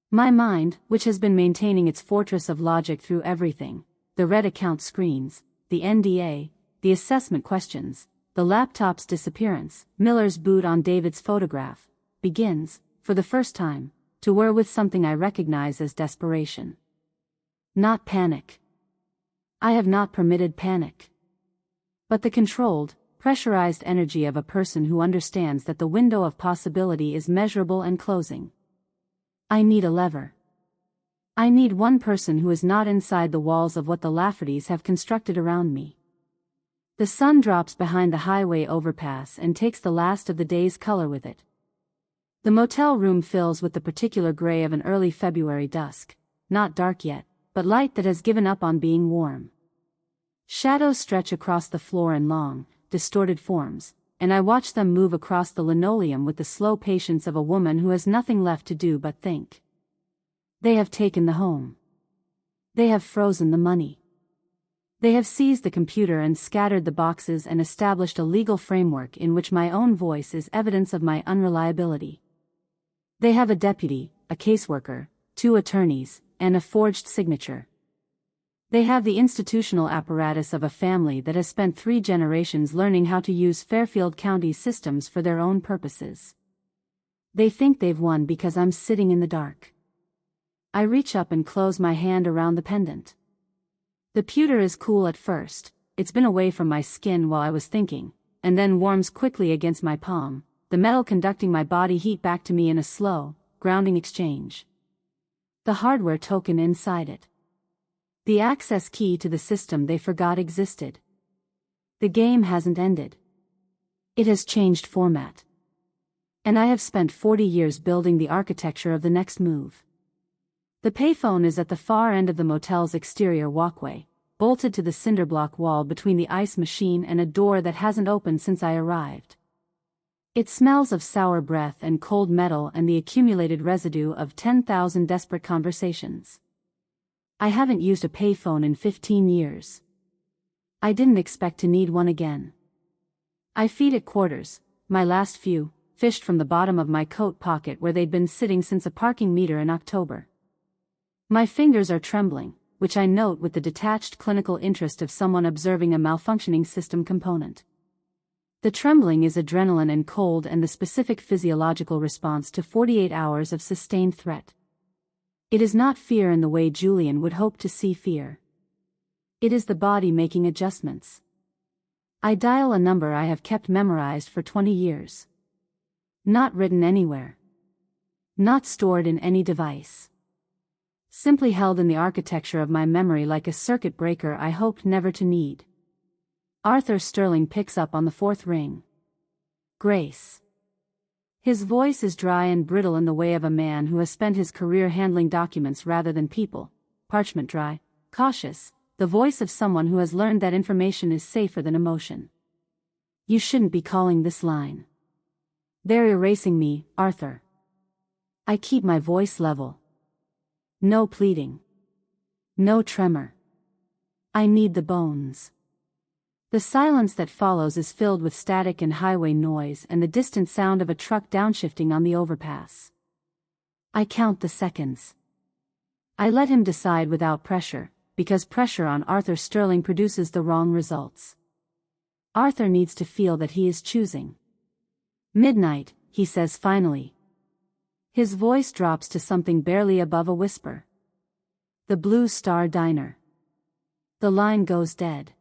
My mind, which has been maintaining its fortress of logic through everything, the red account screens, the NDA, the assessment questions, the laptop's disappearance, Miller's boot on David's photograph, begins, for the first time, to whir with something I recognize as desperation. Not panic. I have not permitted panic. But the controlled, pressurized energy of a person who understands that the window of possibility is measurable and closing. I need a lever. I need one person who is not inside the walls of what the Laffertys have constructed around me. The sun drops behind the highway overpass and takes the last of the day's color with it. The motel room fills with the particular gray of an early February dusk, not dark yet, but light that has given up on being warm. Shadows stretch across the floor in long, distorted forms, and I watch them move across the linoleum with the slow patience of a woman who has nothing left to do but think. They have taken the home. They have frozen the money. They have seized the computer and scattered the boxes and established a legal framework in which my own voice is evidence of my unreliability. They have a deputy, a caseworker, 2 attorneys, and a forged signature. They have the institutional apparatus of a family that has spent 3 generations learning how to use Fairfield County's systems for their own purposes. They think they've won because I'm sitting in the dark. I reach up and close my hand around the pendant. The pewter is cool at first, it's been away from my skin while I was thinking, and then warms quickly against my palm, the metal conducting my body heat back to me in a slow, grounding exchange. The hardware token inside it. The access key to the system they forgot existed. The game hasn't ended. It has changed format. And I have spent 40 years building the architecture of the next move. The payphone is at the far end of the motel's exterior walkway, bolted to the cinderblock wall between the ice machine and a door that hasn't opened since I arrived. It smells of sour breath and cold metal and the accumulated residue of 10,000 desperate conversations. I haven't used a payphone in 15 years. I didn't expect to need one again. I feed it quarters, my last few, fished from the bottom of my coat pocket where they'd been sitting since a parking meter in October. My fingers are trembling, which I note with the detached clinical interest of someone observing a malfunctioning system component. The trembling is adrenaline and cold and the specific physiological response to 48 hours of sustained threat. It is not fear in the way Julian would hope to see fear. It is the body making adjustments. I dial a number I have kept memorized for 20 years. Not written anywhere. Not stored in any device. Simply held in the architecture of my memory like a circuit breaker I hoped never to need. Arthur Sterling picks up on the 4th ring. Grace. His voice is dry and brittle in the way of a man who has spent his career handling documents rather than people, parchment dry, cautious, the voice of someone who has learned that information is safer than emotion. You shouldn't be calling this line. They're erasing me, Arthur. I keep my voice level. No pleading. No tremor. I need the bones. The silence that follows is filled with static and highway noise and the distant sound of a truck downshifting on the overpass. I count the seconds. I let him decide without pressure, because pressure on Arthur Sterling produces the wrong results. Arthur needs to feel that he is choosing. Midnight, he says finally. His voice drops to something barely above a whisper. The Blue Star Diner. The line goes dead.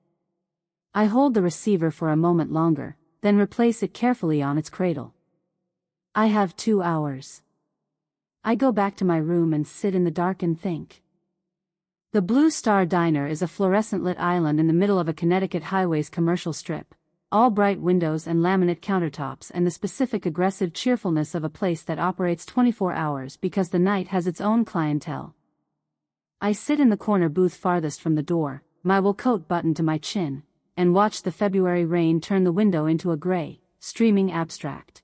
I hold the receiver for a moment longer, then replace it carefully on its cradle. I have 2 hours. I go back to my room and sit in the dark and think. The Blue Star Diner is a fluorescent-lit island in the middle of a Connecticut highway's commercial strip, all bright windows and laminate countertops and the specific aggressive cheerfulness of a place that operates 24 hours because the night has its own clientele. I sit in the corner booth farthest from the door, my wool coat buttoned to my chin, and watch the February rain turn the window into a gray, streaming abstract.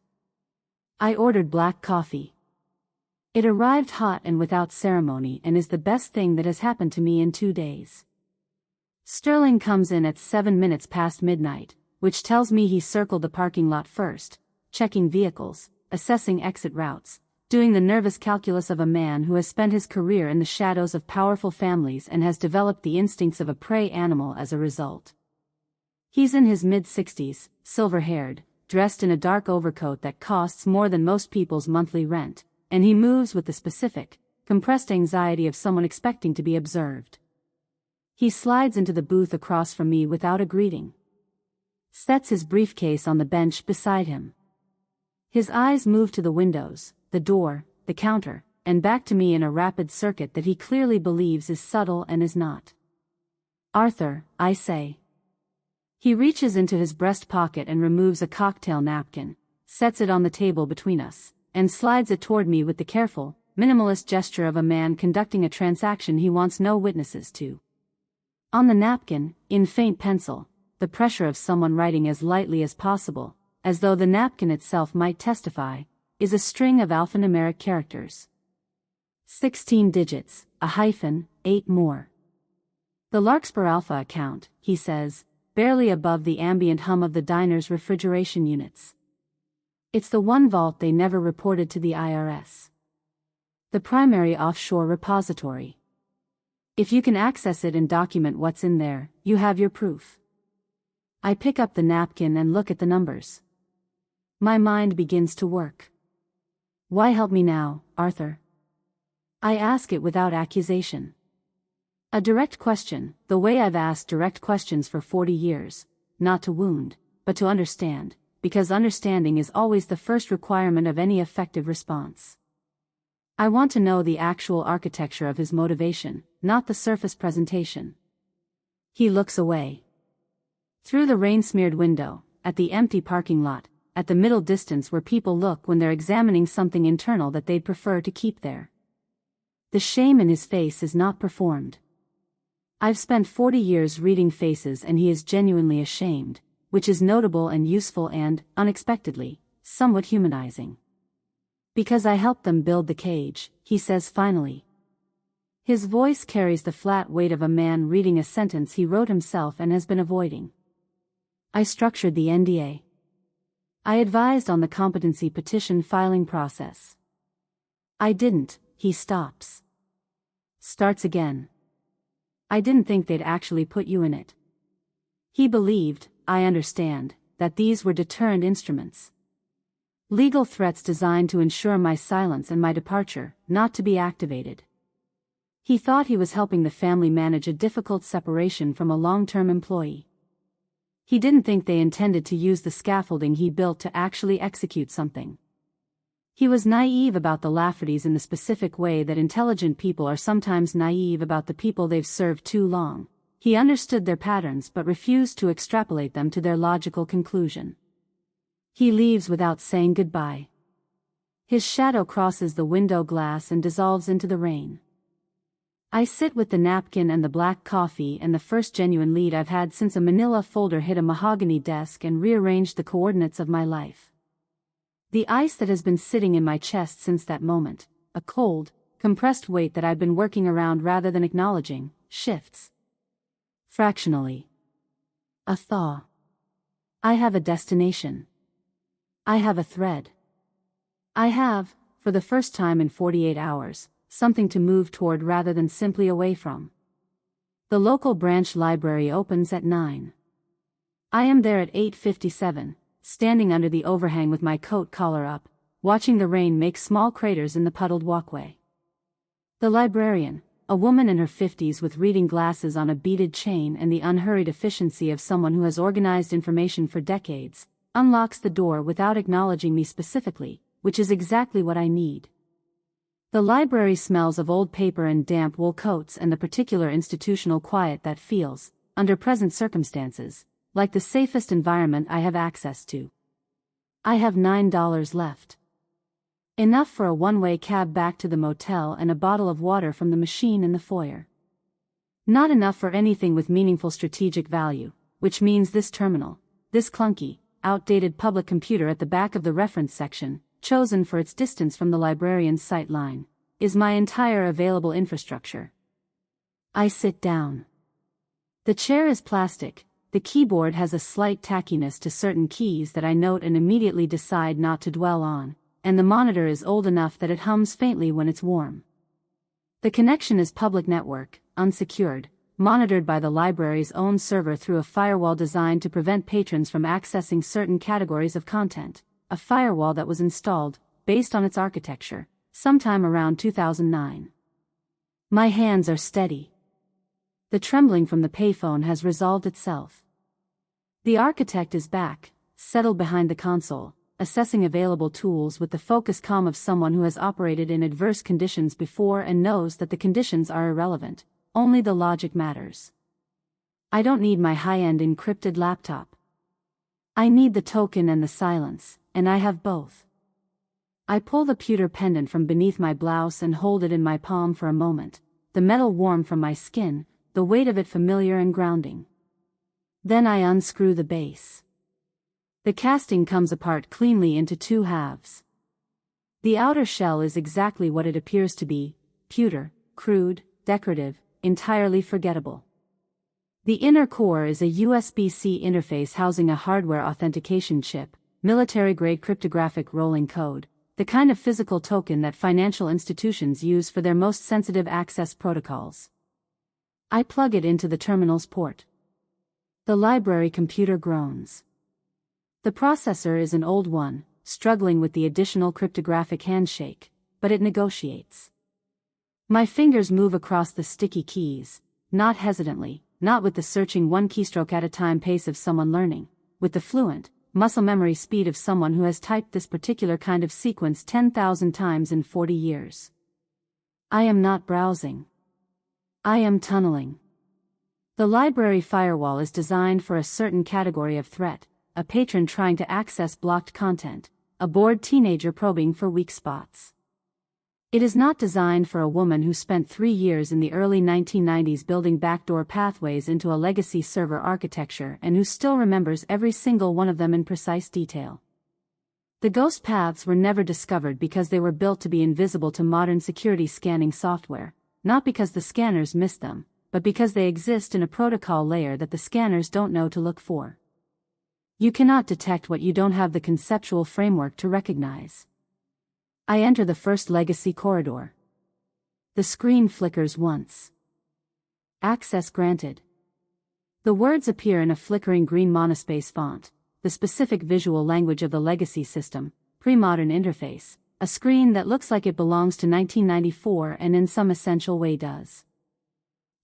I ordered black coffee. It arrived hot and without ceremony and is the best thing that has happened to me in 2 days. Sterling comes in at 7 minutes past midnight, which tells me he circled the parking lot first, checking vehicles, assessing exit routes, doing the nervous calculus of a man who has spent his career in the shadows of powerful families and has developed the instincts of a prey animal as a result. He's in his mid-60s, silver-haired, dressed in a dark overcoat that costs more than most people's monthly rent, and he moves with the specific, compressed anxiety of someone expecting to be observed. He slides into the booth across from me without a greeting. Sets his briefcase on the bench beside him. His eyes move to the windows, the door, the counter, and back to me in a rapid circuit that he clearly believes is subtle and is not. Arthur, I say. He reaches into his breast pocket and removes a cocktail napkin, sets it on the table between us, and slides it toward me with the careful, minimalist gesture of a man conducting a transaction he wants no witnesses to. On the napkin, in faint pencil, the pressure of someone writing as lightly as possible, as though the napkin itself might testify, is a string of alphanumeric characters. 16 digits, a hyphen, 8 more. The Larkspur Alpha account, he says, barely above the ambient hum of the diner's refrigeration units. It's the one vault they never reported to the IRS. The primary offshore repository. If you can access it and document what's in there, you have your proof. I pick up the napkin and look at the numbers. My mind begins to work. Why help me now, Arthur? I ask it without accusation. A direct question, the way I've asked direct questions for 40 years, not to wound, but to understand, because understanding is always the first requirement of any effective response. I want to know the actual architecture of his motivation, not the surface presentation. He looks away. Through the rain-smeared window, at the empty parking lot, at the middle distance where people look when they're examining something internal that they'd prefer to keep there. The shame in his face is not performed. I've spent 40 years reading faces and he is genuinely ashamed, which is notable and useful and, unexpectedly, somewhat humanizing. Because I helped them build the cage, he says finally. His voice carries the flat weight of a man reading a sentence he wrote himself and has been avoiding. I structured the NDA. I advised on the competency petition filing process. I didn't, he stops. Starts again. I didn't think they'd actually put you in it. He believed, I understand, that these were deterrent instruments. Legal threats designed to ensure my silence and my departure, not to be activated. He thought he was helping the family manage a difficult separation from a long-term employee. He didn't think they intended to use the scaffolding he built to actually execute something. He was naive about the Laffertys in the specific way that intelligent people are sometimes naive about the people they've served too long. He understood their patterns but refused to extrapolate them to their logical conclusion. He leaves without saying goodbye. His shadow crosses the window glass and dissolves into the rain. I sit with the napkin and the black coffee and the first genuine lead I've had since a manila folder hit a mahogany desk and rearranged the coordinates of my life. The ice that has been sitting in my chest since that moment, a cold, compressed weight that I've been working around rather than acknowledging, shifts. Fractionally. A thaw. I have a destination. I have a thread. I have, for the first time in 48 hours, something to move toward rather than simply away from. The local branch library opens at 9. I am there at 8:57, standing under the overhang with my coat collar up, watching the rain make small craters in the puddled walkway. The librarian, a woman in her 50s with reading glasses on a beaded chain and the unhurried efficiency of someone who has organized information for decades, unlocks the door without acknowledging me specifically, which is exactly what I need. The library smells of old paper and damp wool coats and the particular institutional quiet that feels, under present circumstances, like the safest environment I have access to. I have $9 left. Enough for a one-way cab back to the motel and a bottle of water from the machine in the foyer. Not enough for anything with meaningful strategic value, which means this terminal, this clunky, outdated public computer at the back of the reference section, chosen for its distance from the librarian's sight line, is my entire available infrastructure. I sit down. The chair is plastic, the keyboard has a slight tackiness to certain keys that I note and immediately decide not to dwell on, and the monitor is old enough that it hums faintly when it's warm. The connection is public network, unsecured, monitored by the library's own server through a firewall designed to prevent patrons from accessing certain categories of content, a firewall that was installed, based on its architecture, sometime around 2009. My hands are steady. The trembling from the payphone has resolved itself. The architect is back, settled behind the console, assessing available tools with the focus calm of someone who has operated in adverse conditions before and knows that the conditions are irrelevant, only the logic matters. I don't need my high-end encrypted laptop. I need the token and the silence, and I have both. I pull the pewter pendant from beneath my blouse and hold it in my palm for a moment, the metal warm from my skin, the weight of it familiar and grounding. Then I unscrew the base. The casting comes apart cleanly into two halves. The outer shell is exactly what it appears to be, pewter, crude, decorative, entirely forgettable. The inner core is a USB-C interface housing a hardware authentication chip, military-grade cryptographic rolling code, the kind of physical token that financial institutions use for their most sensitive access protocols. I plug it into the terminal's port. The library computer groans. The processor is an old one, struggling with the additional cryptographic handshake, but it negotiates. My fingers move across the sticky keys, not hesitantly, not with the searching one keystroke at a time pace of someone learning, with the fluent, muscle memory speed of someone who has typed this particular kind of sequence 10,000 times in 40 years. I am not browsing. I am tunneling. The library firewall is designed for a certain category of threat, a patron trying to access blocked content, a bored teenager probing for weak spots. It is not designed for a woman who spent 3 years in the early 1990s building backdoor pathways into a legacy server architecture and who still remembers every single one of them in precise detail. The ghost paths were never discovered because they were built to be invisible to modern security scanning software, not because the scanners missed them, but because they exist in a protocol layer that the scanners don't know to look for. You cannot detect what you don't have the conceptual framework to recognize. I enter the first legacy corridor. The screen flickers once. Access granted. The words appear in a flickering green monospace font, the specific visual language of the legacy system, pre-modern interface, a screen that looks like it belongs to 1994 and in some essential way does.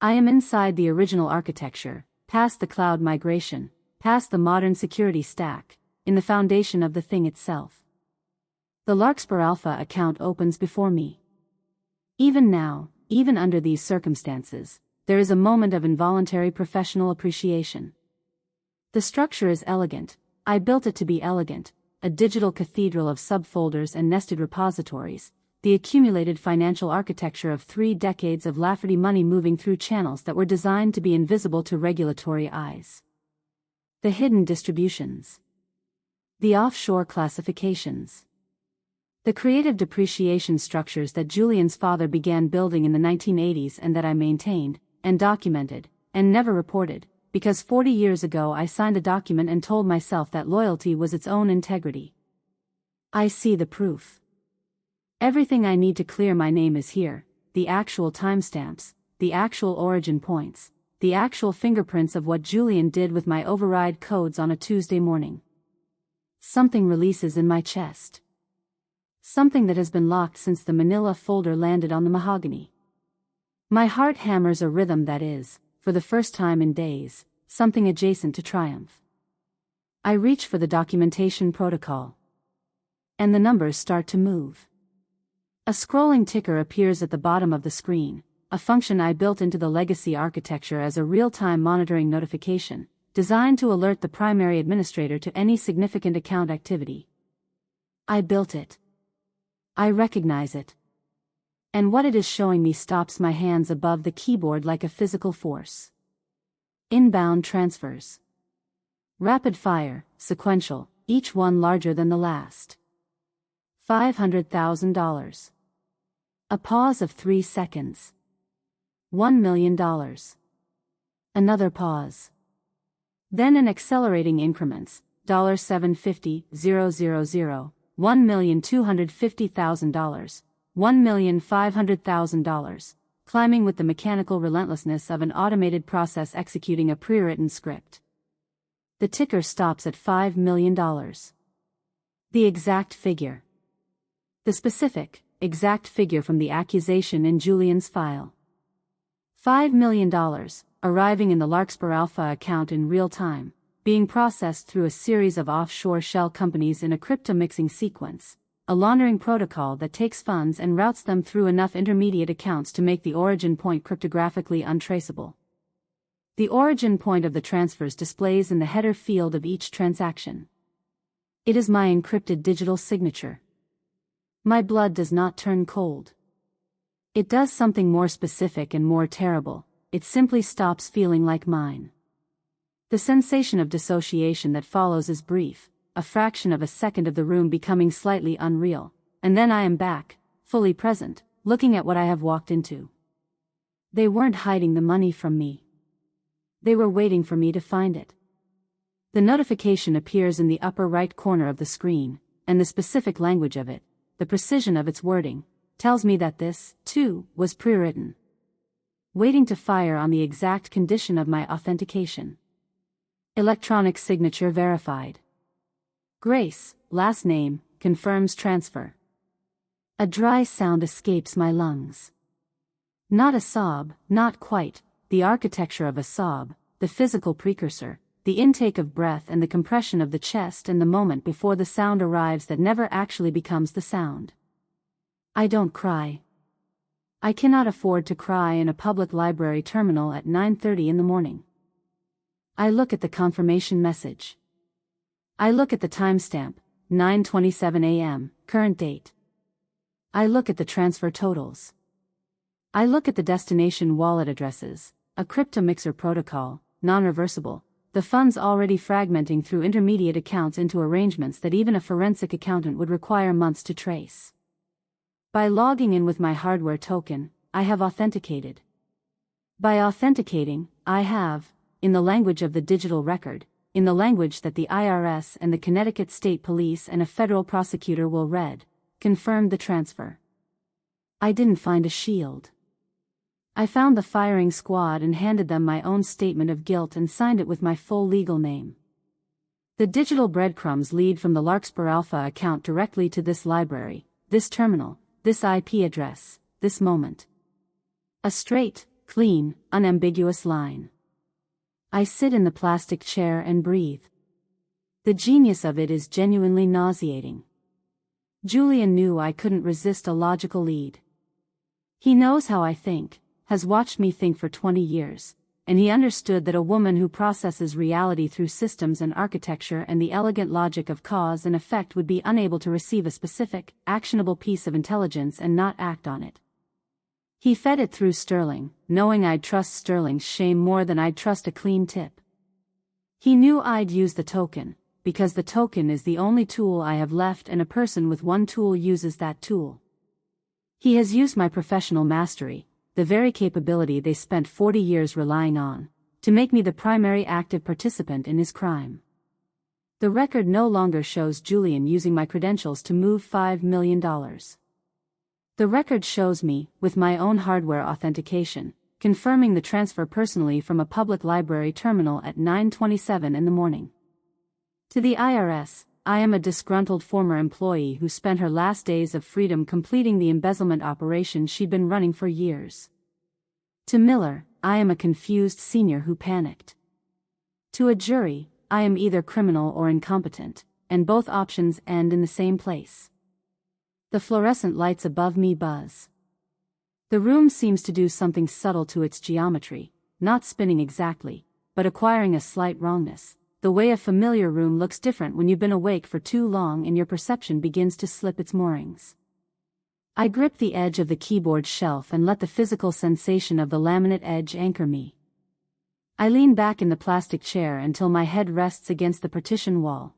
I am inside the original architecture, past the cloud migration, past the modern security stack, in the foundation of the thing itself. The Larkspur Alpha account opens before me. Even now, even under these circumstances, there is a moment of involuntary professional appreciation. The structure is elegant. I built it to be elegant, a digital cathedral of subfolders and nested repositories, the accumulated financial architecture of 3 decades of Lafferty money moving through channels that were designed to be invisible to regulatory eyes. The hidden distributions. The offshore classifications. The creative depreciation structures that Julian's father began building in the 1980s and that I maintained, and documented, and never reported, because 40 years ago I signed a document and told myself that loyalty was its own integrity. I see the proof. Everything I need to clear my name is here, the actual timestamps, the actual origin points, the actual fingerprints of what Julian did with my override codes on a Tuesday morning. Something releases in my chest. Something that has been locked since the manila folder landed on the mahogany. My heart hammers a rhythm that is, for the first time in days, something adjacent to triumph. I reach for the documentation protocol. And the numbers start to move. A scrolling ticker appears at the bottom of the screen, a function I built into the legacy architecture as a real-time monitoring notification, designed to alert the primary administrator to any significant account activity. I built it. I recognize it. And what it is showing me stops my hands above the keyboard like a physical force. Inbound transfers. Rapid fire, sequential, each one larger than the last. $500,000. A pause of 3 seconds. $1 million. Another pause. Then in accelerating increments, $750,000, $1,250,000, $1,500,000, climbing with the mechanical relentlessness of an automated process executing a pre-written script. The ticker stops at $5 million. The exact figure. The specific, exact figure from the accusation in Julian's file. $5 million, arriving in the Larkspur Alpha account in real time, being processed through a series of offshore shell companies in a crypto-mixing sequence, a laundering protocol that takes funds and routes them through enough intermediate accounts to make the origin point cryptographically untraceable. The origin point of the transfers displays in the header field of each transaction. It is my encrypted digital signature. My blood does not turn cold. It does something more specific and more terrible. It simply stops feeling like mine. The sensation of dissociation that follows is brief, a fraction of a second of the room becoming slightly unreal, and then I am back, fully present, looking at what I have walked into. They weren't hiding the money from me. They were waiting for me to find it. The notification appears in the upper right corner of the screen, and the specific language of it, the precision of its wording, tells me that this, too, was pre-written. waiting to fire on the exact condition of my authentication. Electronic signature verified. Grace, last name, confirms transfer. A dry sound escapes my lungs. Not a sob, not quite, the architecture of a sob, the physical precursor, the intake of breath and the compression of the chest and the moment before the sound arrives that never actually becomes the sound. I don't cry. I cannot afford to cry in a public library terminal at 9:30 in the morning. I look at the confirmation message. I look at the timestamp, 9:27 a.m., current date. I look at the transfer totals. I look at the destination wallet addresses, a crypto mixer protocol, non-reversible, the funds already fragmenting through intermediate accounts into arrangements that even a forensic accountant would require months to trace. By logging in with my hardware token, I have authenticated. By authenticating, I have, in the language of the digital record, in the language that the IRS and the Connecticut State Police and a federal prosecutor will read, confirmed the transfer. I didn't find a shield. I found the firing squad and handed them my own statement of guilt and signed it with my full legal name. The digital breadcrumbs lead from the Larkspur Alpha account directly to this library, this terminal, this IP address, this moment. A straight, clean, unambiguous line. I sit in the plastic chair and breathe. The genius of it is genuinely nauseating. Julian knew I couldn't resist a logical lead. He knows how I think, has watched me think for 20 years, and he understood that a woman who processes reality through systems and architecture and the elegant logic of cause and effect would be unable to receive a specific, actionable piece of intelligence and not act on it. He fed it through Sterling, knowing I'd trust Sterling's shame more than I'd trust a clean tip. He knew I'd use the token, because the token is the only tool I have left and a person with one tool uses that tool. He has used my professional mastery, the very capability they spent 40 years relying on, to make me the primary active participant in his crime. The record no longer shows Julian using my credentials to move $5 million. The record shows me, with my own hardware authentication, confirming the transfer personally from a public library terminal at 9:27 in the morning. To the IRS, I am a disgruntled former employee who spent her last days of freedom completing the embezzlement operation she'd been running for years. To Miller, I am a confused senior who panicked. To a jury, I am either criminal or incompetent, and both options end in the same place. The fluorescent lights above me buzz. The room seems to do something subtle to its geometry, not spinning exactly, but acquiring a slight wrongness. The way a familiar room looks different when you've been awake for too long and your perception begins to slip its moorings. I grip the edge of the keyboard shelf and let the physical sensation of the laminate edge anchor me. I lean back in the plastic chair until my head rests against the partition wall.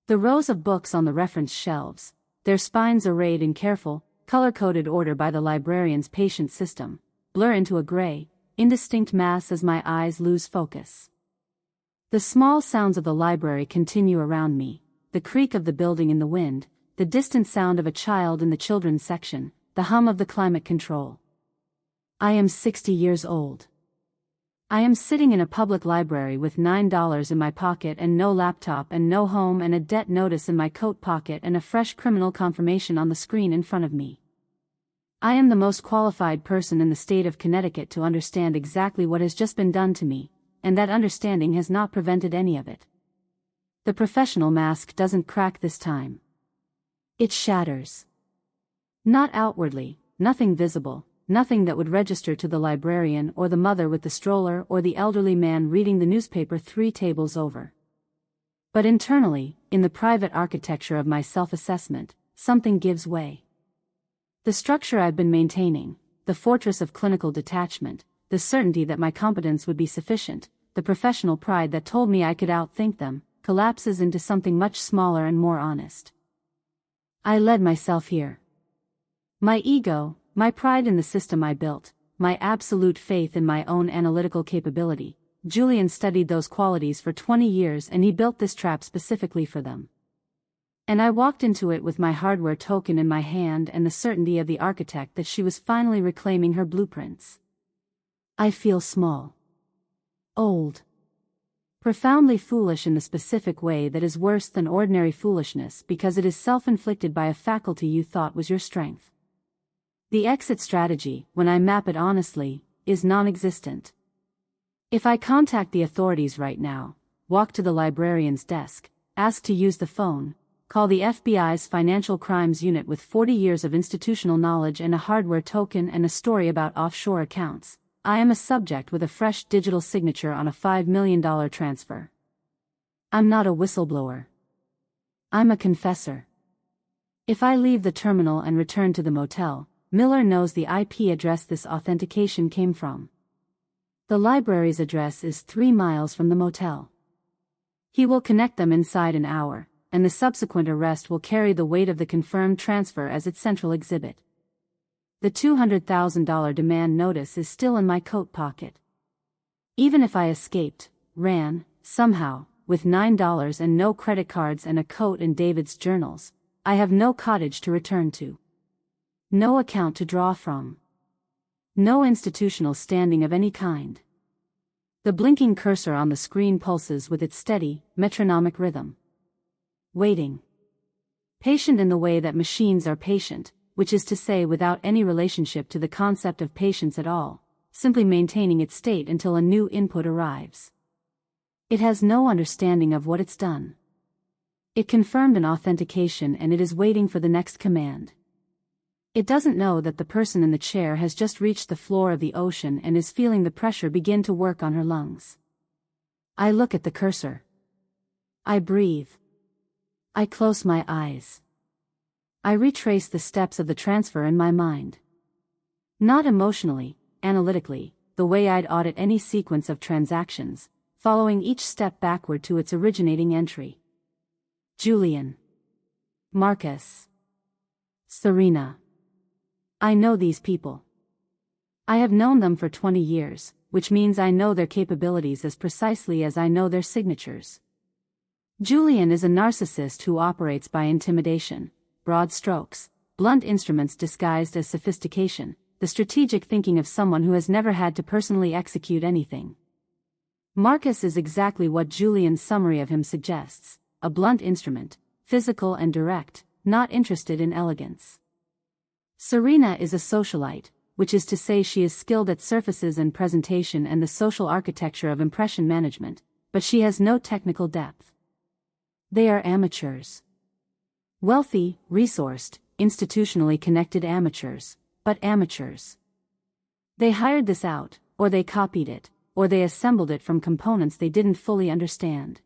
The rows of books on the reference shelves, their spines arrayed in careful, color-coded order by the librarian's patient system, blur into a gray, indistinct mass as my eyes lose focus. The small sounds of the library continue around me, the creak of the building in the wind, the distant sound of a child in the children's section, the hum of the climate control. I am 60 years old. I am sitting in a public library with $9 in my pocket and no laptop and no home and a debt notice in my coat pocket and a fresh criminal confirmation on the screen in front of me. I am the most qualified person in the state of Connecticut to understand exactly what has just been done to me, and that understanding has not prevented any of it. The professional mask doesn't crack this time. It shatters. Not outwardly, nothing visible, nothing that would register to the librarian or the mother with the stroller or the elderly man reading the newspaper 3 tables over. But internally, in the private architecture of my self-assessment, something gives way. The structure I've been maintaining, the fortress of clinical detachment, the certainty that my competence would be sufficient, the professional pride that told me I could outthink them, collapses into something much smaller and more honest. I led myself here. My ego, my pride in the system I built, my absolute faith in my own analytical capability. Julian studied those qualities for 20 years and he built this trap specifically for them. And I walked into it with my hardware token in my hand and the certainty of the architect that she was finally reclaiming her blueprints. I feel small. Old. Profoundly foolish in the specific way that is worse than ordinary foolishness because it is self-inflicted by a faculty you thought was your strength. The exit strategy, when I map it honestly, is non-existent. If I contact the authorities right now, walk to the librarian's desk, ask to use the phone, call the FBI's Financial Crimes Unit with 40 years of institutional knowledge and a hardware token and a story about offshore accounts, I am a subject with a fresh digital signature on a $5 million transfer. I'm not a whistleblower. I'm a confessor. If I leave the terminal and return to the motel, Miller knows the IP address this authentication came from. The library's address is 3 miles from the motel. He will connect them inside an hour, and the subsequent arrest will carry the weight of the confirmed transfer as its central exhibit. The $200,000 demand notice is still in my coat pocket. Even if I escaped, ran, somehow, with $9 and no credit cards and a coat in David's journals, I have no cottage to return to. No account to draw from. No institutional standing of any kind. The blinking cursor on the screen pulses with its steady, metronomic rhythm. Waiting. Patient in the way that machines are patient, which is to say without any relationship to the concept of patience at all, simply maintaining its state until a new input arrives. It has no understanding of what it's done. It confirmed an authentication and it is waiting for the next command. It doesn't know that the person in the chair has just reached the floor of the ocean and is feeling the pressure begin to work on her lungs. I look at the cursor. I breathe. I close my eyes. I retrace the steps of the transfer in my mind. Not emotionally, analytically, the way I'd audit any sequence of transactions, following each step backward to its originating entry. Julian. Marcus. Serena. I know these people. I have known them for 20 years, which means I know their capabilities as precisely as I know their signatures. Julian is a narcissist who operates by intimidation, broad strokes, blunt instruments disguised as sophistication, the strategic thinking of someone who has never had to personally execute anything. Marcus is exactly what Julian's summary of him suggests, a blunt instrument, physical and direct, not interested in elegance. Serena is a socialite, which is to say she is skilled at surfaces and presentation and the social architecture of impression management, but she has no technical depth. They are amateurs. Wealthy, resourced, institutionally connected amateurs, but amateurs. They hired this out, or they copied it, or they assembled it from components they didn't fully understand.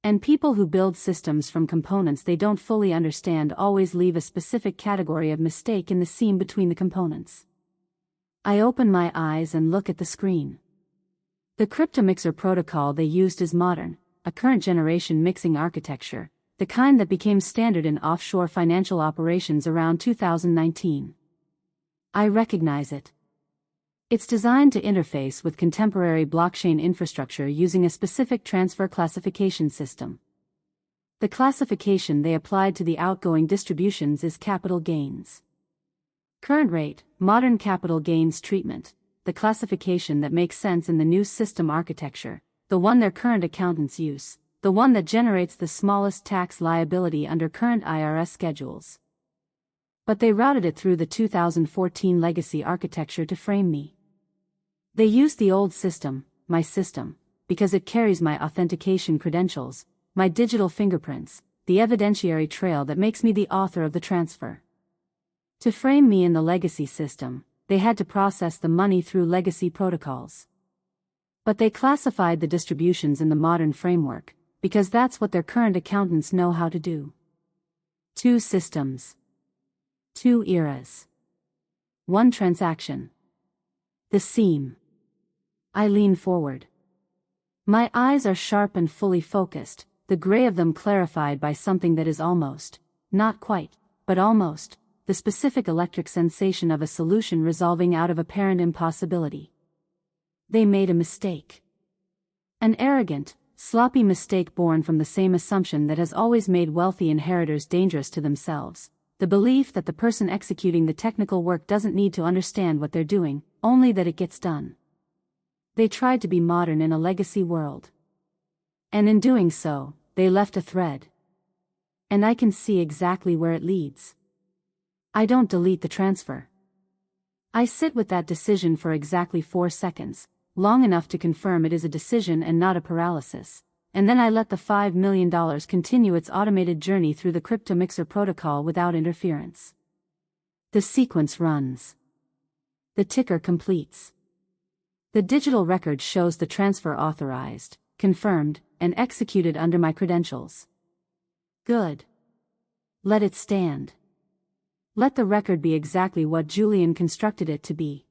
And people who build systems from components they don't fully understand always leave a specific category of mistake in the seam between the components. I open my eyes and look at the screen. The cryptomixer protocol they used is modern, a current generation mixing architecture, the kind that became standard in offshore financial operations around 2019. I recognize it. It's designed to interface with contemporary blockchain infrastructure using a specific transfer classification system. The classification they applied to the outgoing distributions is capital gains. Current rate, modern capital gains treatment, the classification that makes sense in the new system architecture, the one their current accountants use, the one that generates the smallest tax liability under current IRS schedules. But they routed it through the 2014 legacy architecture to frame me. They used the old system, my system, because it carries my authentication credentials, my digital fingerprints, the evidentiary trail that makes me the author of the transfer. To frame me in the legacy system, they had to process the money through legacy protocols. But they classified the distributions in the modern framework, because that's what their current accountants know how to do. 2 systems. 2 eras. 1 transaction. The seam. I lean forward. My eyes are sharp and fully focused, the gray of them clarified by something that is almost, not quite, but almost, the specific electric sensation of a solution resolving out of apparent impossibility. They made a mistake. An arrogant, sloppy mistake born from the same assumption that has always made wealthy inheritors dangerous to themselves, the belief that the person executing the technical work doesn't need to understand what they're doing, only that it gets done. They tried to be modern in a legacy world. And in doing so, they left a thread. And I can see exactly where it leads. I don't delete the transfer. I sit with that decision for exactly 4 seconds, long enough to confirm it is a decision and not a paralysis, and then I let the $5 million continue its automated journey through the crypto mixer protocol without interference. The sequence runs. The ticker completes. The digital record shows the transfer authorized, confirmed, and executed under my credentials. Good. Let it stand. Let the record be exactly what Julian constructed it to be.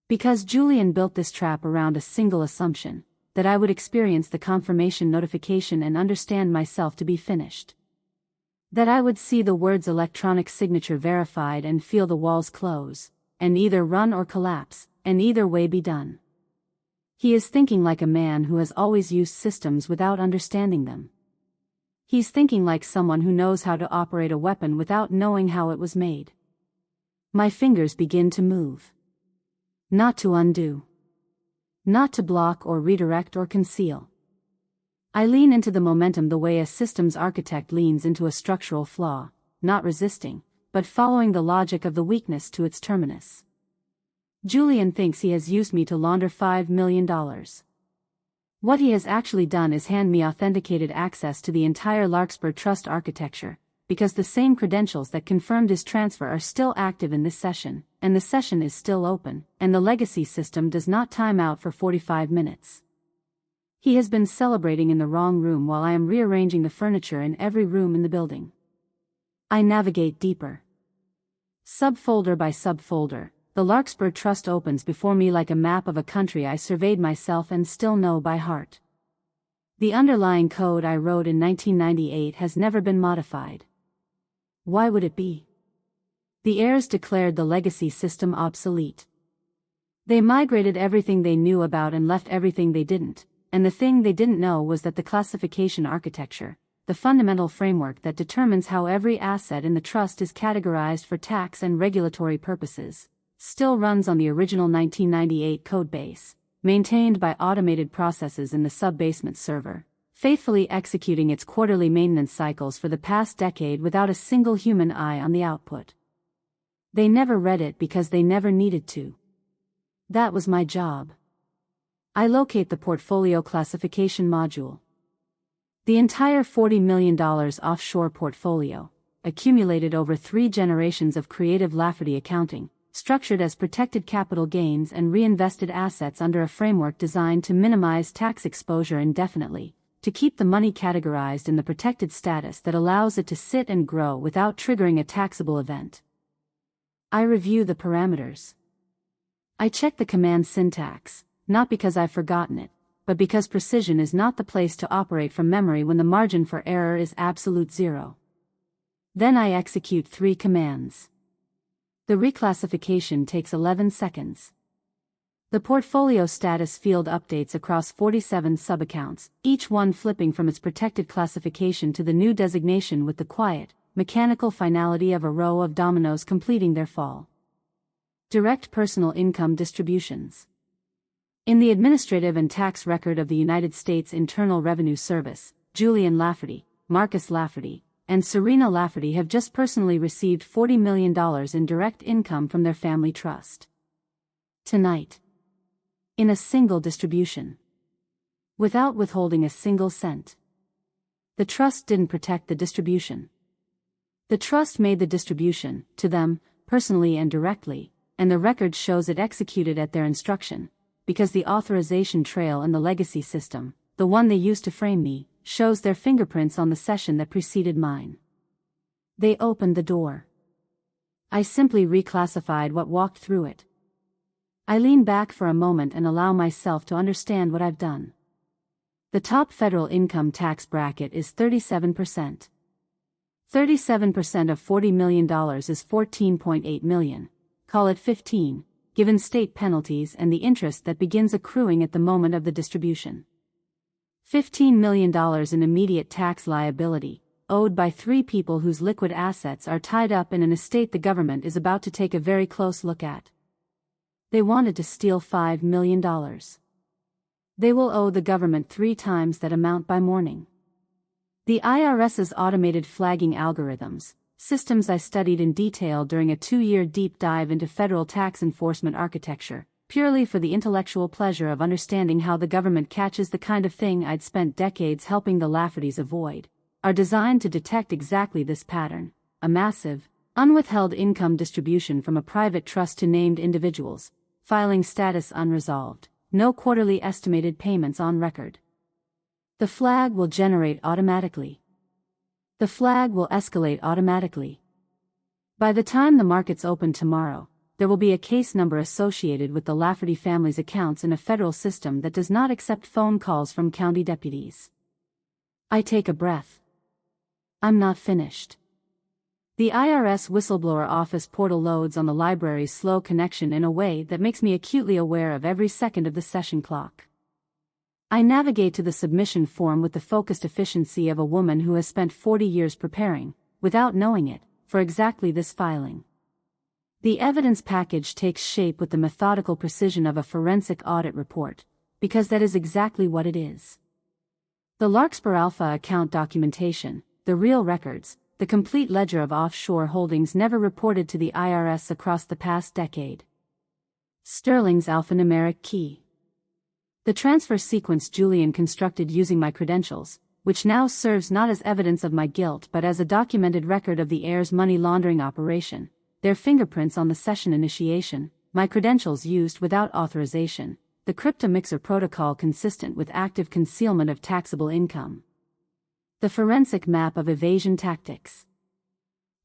Because Julian built this trap around a single assumption, that I would experience the confirmation notification and understand myself to be finished. That I would see the words electronic signature verified and feel the walls close, and either run or collapse, and either way be done. He is thinking like a man who has always used systems without understanding them. He's thinking like someone who knows how to operate a weapon without knowing how it was made. My fingers begin to move. Not to undo. Not to block or redirect or conceal. I lean into the momentum the way a systems architect leans into a structural flaw, not resisting, but following the logic of the weakness to its terminus. Julian thinks he has used me to launder $5 million. What he has actually done is hand me authenticated access to the entire Larkspur Trust architecture, because the same credentials that confirmed his transfer are still active in this session, and the session is still open, and the legacy system does not time out for 45 minutes. He has been celebrating in the wrong room while I am rearranging the furniture in every room in the building. I navigate deeper. Subfolder by subfolder, the Larkspur Trust opens before me like a map of a country I surveyed myself and still know by heart. The underlying code I wrote in 1998 has never been modified. Why would it be? The heirs declared the legacy system obsolete. They migrated everything they knew about and left everything they didn't, and the thing they didn't know was that the classification architecture, the fundamental framework that determines how every asset in the trust is categorized for tax and regulatory purposes, still runs on the original 1998 codebase, maintained by automated processes in the sub-basement server, faithfully executing its quarterly maintenance cycles for the past decade without a single human eye on the output. They never read it because they never needed to. That was my job. I locate the portfolio classification module. The entire $40 million offshore portfolio, accumulated over 3 generations of creative Lafferty accounting, structured as protected capital gains and reinvested assets under a framework designed to minimize tax exposure indefinitely, to keep the money categorized in the protected status that allows it to sit and grow without triggering a taxable event. I review the parameters. I check the command syntax, not because I've forgotten it, but because precision is not the place to operate from memory when the margin for error is absolute 0. Then I execute 3 commands. The reclassification takes 11 seconds. The portfolio status field updates across 47 subaccounts, each one flipping from its protected classification to the new designation with the quiet, mechanical finality of a row of dominoes completing their fall. Direct personal income distributions. In the administrative and tax record of the United States Internal Revenue Service, Julian Lafferty, Marcus Lafferty, and Serena Lafferty have just personally received $40 million in direct income from their family trust. Tonight. In a single distribution. Without withholding a single cent. The trust didn't protect the distribution. The trust made the distribution, to them, personally and directly, and the record shows it executed at their instruction, because the authorization trail in the legacy system, the one they used to frame me, shows their fingerprints on the session that preceded mine. They opened the door. I simply reclassified what walked through it. I lean back for a moment and allow myself to understand what I've done. The top federal income tax bracket is 37%. 37% of $40 million is $14.8 million, call it 15, given state penalties and the interest that begins accruing at the moment of the distribution. $15 million in immediate tax liability, owed by 3 people whose liquid assets are tied up in an estate the government is about to take a very close look at. They wanted to steal $5 million. They will owe the government 3 times that amount by morning. The IRS's automated flagging algorithms, systems I studied in detail during a 2-year deep dive into federal tax enforcement architecture, purely for the intellectual pleasure of understanding how the government catches the kind of thing I'd spent decades helping the Laffertys avoid, are designed to detect exactly this pattern: a massive, unwithheld income distribution from a private trust to named individuals, filing status unresolved, no quarterly estimated payments on record. The flag will generate automatically. The flag will escalate automatically. By the time the markets open tomorrow, there will be a case number associated with the Lafferty family's accounts in a federal system that does not accept phone calls from county deputies. I take a breath. I'm not finished. The IRS whistleblower office portal loads on the library's slow connection in a way that makes me acutely aware of every second of the session clock. I navigate to the submission form with the focused efficiency of a woman who has spent 40 years preparing, without knowing it, for exactly this filing. The evidence package takes shape with the methodical precision of a forensic audit report, because that is exactly what it is. The Larkspur Alpha account documentation, the real records, the complete ledger of offshore holdings never reported to the IRS across the past decade. Sterling's alphanumeric key. The transfer sequence Julian constructed using my credentials, which now serves not as evidence of my guilt but as a documented record of the heirs' money laundering operation, their fingerprints on the session initiation, my credentials used without authorization, the crypto-mixer protocol consistent with active concealment of taxable income. The forensic map of evasion tactics.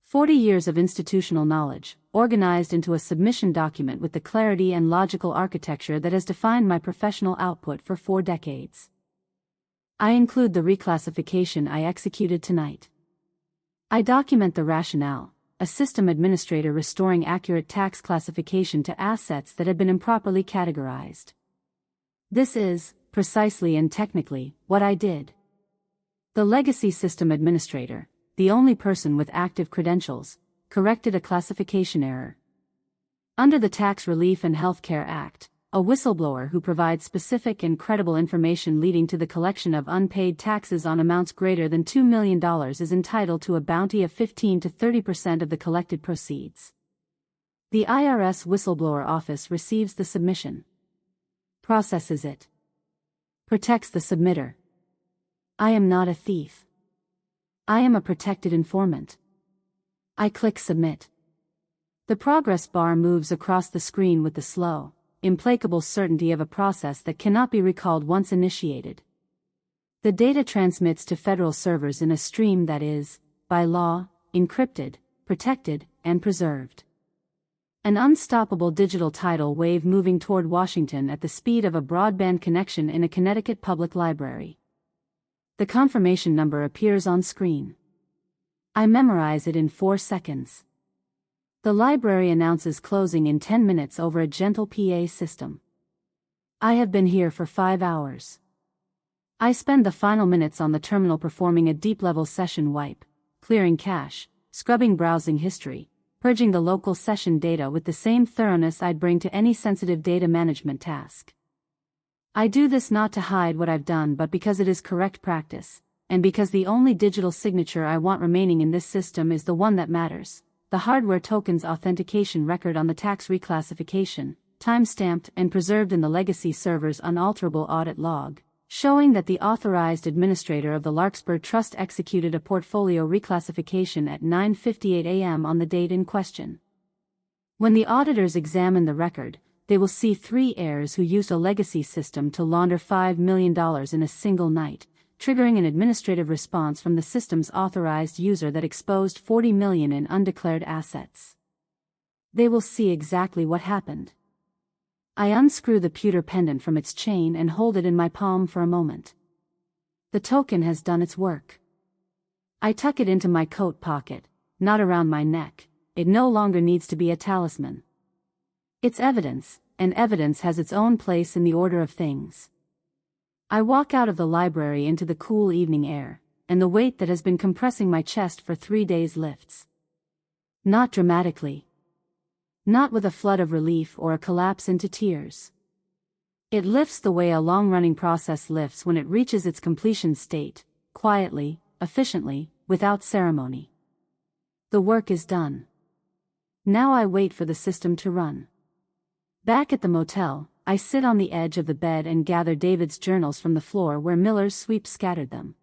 40 years of institutional knowledge, organized into a submission document with the clarity and logical architecture that has defined my professional output for 4 decades. I include the reclassification I executed tonight. I document the rationale: a system administrator restoring accurate tax classification to assets that had been improperly categorized. This is, precisely and technically, what I did. The legacy system administrator, the only person with active credentials, corrected a classification error. Under the Tax Relief and Healthcare Act, a whistleblower who provides specific and credible information leading to the collection of unpaid taxes on amounts greater than $2 million is entitled to a bounty of 15 to 30% of the collected proceeds. The IRS Whistleblower Office receives the submission, processes it, protects the submitter. I am not a thief. I am a protected informant. I click Submit. The progress bar moves across the screen with the slow, implacable certainty of a process that cannot be recalled once initiated. The data transmits to federal servers in a stream that is, by law, encrypted, protected, and preserved. An unstoppable digital tidal wave moving toward Washington at the speed of a broadband connection in a Connecticut public library. The confirmation number appears on screen. I memorize it in 4 seconds. The library announces closing in 10 minutes over a gentle PA system. I have been here for 5 hours. I spend the final minutes on the terminal performing a deep-level session wipe, clearing cache, scrubbing browsing history, purging the local session data with the same thoroughness I'd bring to any sensitive data management task. I do this not to hide what I've done but because it is correct practice, and because the only digital signature I want remaining in this system is the one that matters: the hardware token's authentication record on the tax reclassification, time-stamped and preserved in the legacy server's unalterable audit log, showing that the authorized administrator of the Larkspur Trust executed a portfolio reclassification at 9:58 a.m. on the date in question. When the auditors examine the record, they will see 3 heirs who used a legacy system to launder $5 million in a single night, triggering an administrative response from the system's authorized user that exposed $40 million in undeclared assets. They will see exactly what happened. I unscrew the pewter pendant from its chain and hold it in my palm for a moment. The token has done its work. I tuck it into my coat pocket, not around my neck. It no longer needs to be a talisman. It's evidence, and evidence has its own place in the order of things. I walk out of the library into the cool evening air, and the weight that has been compressing my chest for 3 days lifts. Not dramatically. Not with a flood of relief or a collapse into tears. It lifts the way a long-running process lifts when it reaches its completion state, quietly, efficiently, without ceremony. The work is done. Now I wait for the system to run. Back at the motel, I sit on the edge of the bed and gather David's journals from the floor where Miller's sweep scattered them.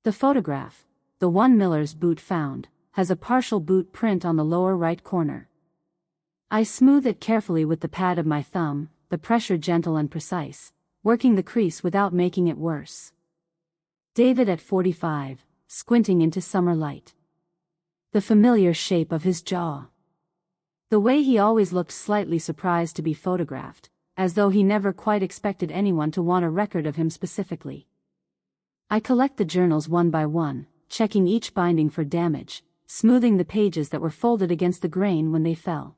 The photograph, the one Miller's boot found, has a partial boot print on the lower right corner. I smooth it carefully with the pad of my thumb, the pressure gentle and precise, working the crease without making it worse. David at 45, squinting into summer light. The familiar shape of his jaw. The way he always looked slightly surprised to be photographed, as though he never quite expected anyone to want a record of him specifically. I collect the journals one by one, checking each binding for damage, smoothing the pages that were folded against the grain when they fell.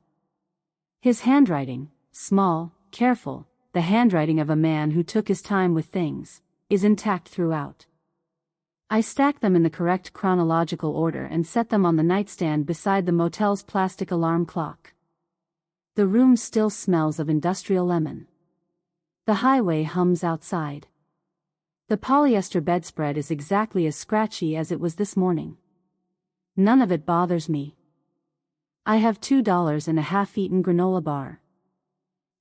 His handwriting, small, careful, the handwriting of a man who took his time with things, is intact throughout. I stack them in the correct chronological order and set them on the nightstand beside the motel's plastic alarm clock. The room still smells of industrial lemon. The highway hums outside. The polyester bedspread is exactly as scratchy as it was this morning. None of it bothers me. I have $2 and a half-eaten granola bar.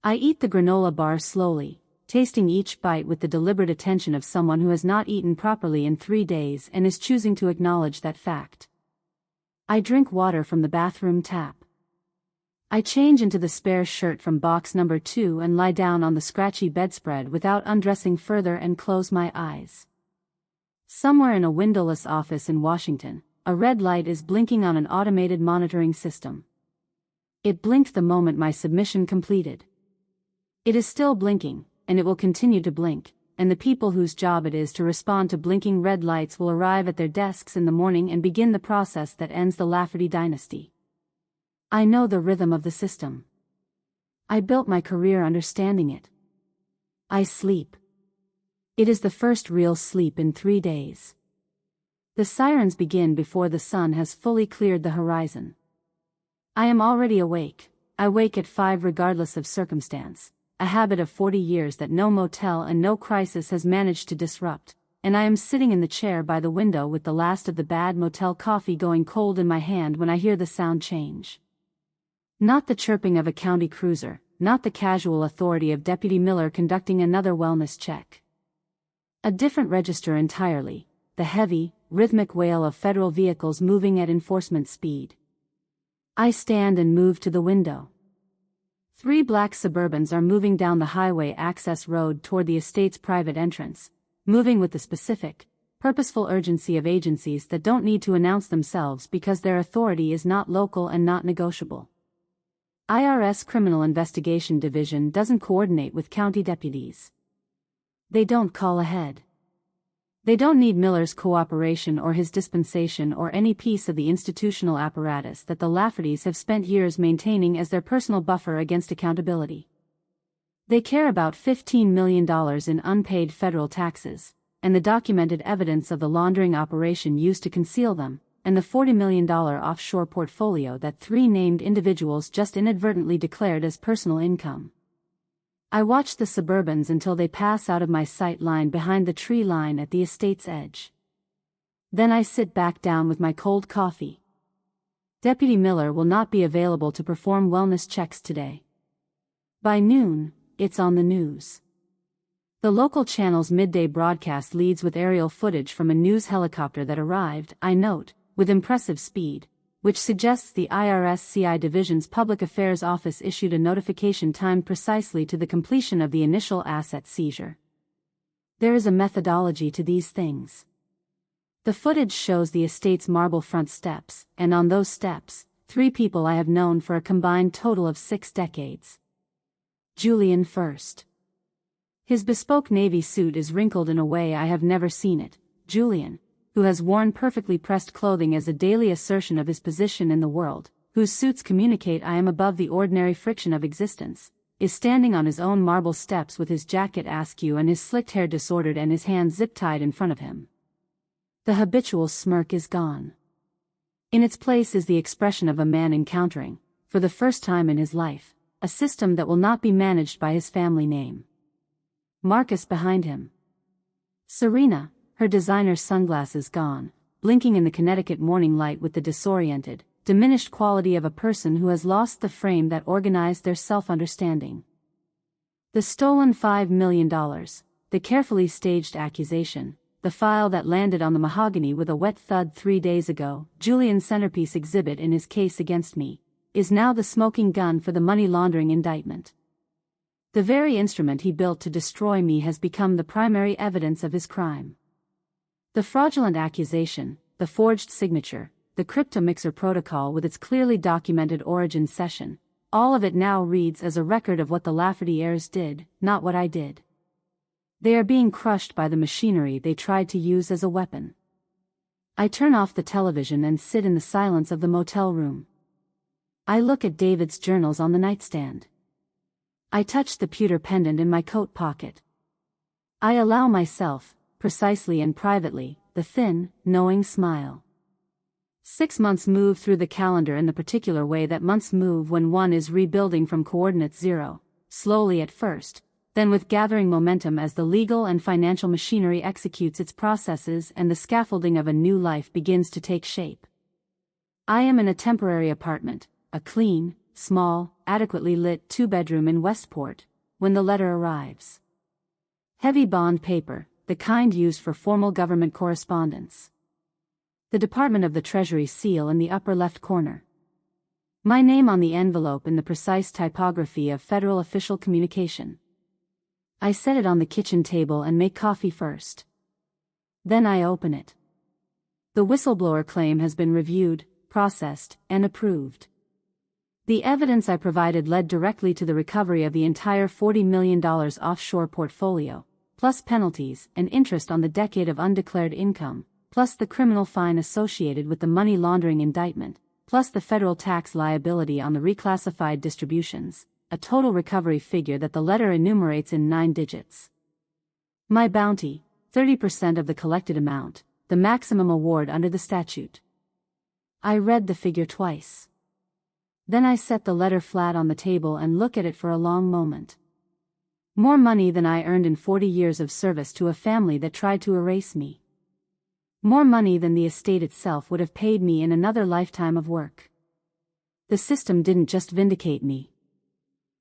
I eat the granola bar slowly, tasting each bite with the deliberate attention of someone who has not eaten properly in 3 days and is choosing to acknowledge that fact. I drink water from the bathroom tap. I change into the spare shirt from box number 2 and lie down on the scratchy bedspread without undressing further and close my eyes. Somewhere in a windowless office in Washington, a red light is blinking on an automated monitoring system. It blinked the moment my submission completed. It is still blinking, and it will continue to blink, and the people whose job it is to respond to blinking red lights will arrive at their desks in the morning and begin the process that ends the Lafferty dynasty. I know the rhythm of the system. I built my career understanding it. I sleep. It is the first real sleep in 3 days. The sirens begin before the sun has fully cleared the horizon. I am already awake. I wake at 5 regardless of circumstance, a habit of 40 years that no motel and no crisis has managed to disrupt, and I am sitting in the chair by the window with the last of the bad motel coffee going cold in my hand when I hear the sound change. Not the chirping of a county cruiser, not the casual authority of Deputy Miller conducting another wellness check. A different register entirely, the heavy, rhythmic wail of federal vehicles moving at enforcement speed. I stand and move to the window. 3 black Suburbans are moving down the highway access road toward the estate's private entrance, moving with the specific, purposeful urgency of agencies that don't need to announce themselves because their authority is not local and not negotiable. IRS Criminal Investigation Division doesn't coordinate with county deputies. They don't call ahead. They don't need Miller's cooperation or his dispensation or any piece of the institutional apparatus that the Laffertys have spent years maintaining as their personal buffer against accountability. They care about $15 million in unpaid federal taxes, and the documented evidence of the laundering operation used to conceal them, and the $40 million offshore portfolio that 3 named individuals just inadvertently declared as personal income. I watch the Suburbans until they pass out of my sight line behind the tree line at the estate's edge. Then I sit back down with my cold coffee. Deputy Miller will not be available to perform wellness checks today. By noon, it's on the news. The local channel's midday broadcast leads with aerial footage from a news helicopter that arrived, I note, with impressive speed, which suggests the IRS CI Division's Public Affairs Office issued a notification timed precisely to the completion of the initial asset seizure. There is a methodology to these things. The footage shows the estate's marble front steps, and on those steps, 3 people I have known for a combined total of 6 decades. Julian first. His bespoke navy suit is wrinkled in a way I have never seen it. Julian, who has worn perfectly pressed clothing as a daily assertion of his position in the world, whose suits communicate I am above the ordinary friction of existence, is standing on his own marble steps with his jacket askew and his slicked hair disordered and his hands zip-tied in front of him. The habitual smirk is gone. In its place is the expression of a man encountering, for the first time in his life, a system that will not be managed by his family name. Marcus behind him. Serena, her designer sunglasses gone, blinking in the Connecticut morning light with the disoriented, diminished quality of a person who has lost the frame that organized their self-understanding. The stolen $5 million, the carefully staged accusation, the file that landed on the mahogany with a wet thud 3 days ago, Julian's centerpiece exhibit in his case against me, is now the smoking gun for the money laundering indictment. The very instrument he built to destroy me has become the primary evidence of his crime. The fraudulent accusation, the forged signature, the cryptomixer protocol with its clearly documented origin session, all of it now reads as a record of what the Lafferty heirs did, not what I did. They are being crushed by the machinery they tried to use as a weapon. I turn off the television and sit in the silence of the motel room. I look at David's journals on the nightstand. I touch the pewter pendant in my coat pocket. I allow myself, precisely and privately, the thin, knowing smile. 6 months move through the calendar in the particular way that months move when one is rebuilding from coordinate zero, slowly at first, then with gathering momentum as the legal and financial machinery executes its processes and the scaffolding of a new life begins to take shape. I am in a temporary apartment, a clean, small, adequately lit 2-bedroom in Westport, when the letter arrives. Heavy bond paper, the kind used for formal government correspondence. The Department of the Treasury seal in the upper left corner. My name on the envelope in the precise typography of federal official communication. I set it on the kitchen table and make coffee first. Then I open it. The whistleblower claim has been reviewed, processed, and approved. The evidence I provided led directly to the recovery of the entire $40 million offshore portfolio, plus penalties and interest on the decade of undeclared income, plus the criminal fine associated with the money laundering indictment, plus the federal tax liability on the reclassified distributions, a total recovery figure that the letter enumerates in 9 digits. My bounty, 30% of the collected amount, the maximum award under the statute. I read the figure twice. Then I set the letter flat on the table and look at it for a long moment. More money than I earned in 40 years of service to a family that tried to erase me. More money than the estate itself would have paid me in another lifetime of work. The system didn't just vindicate me.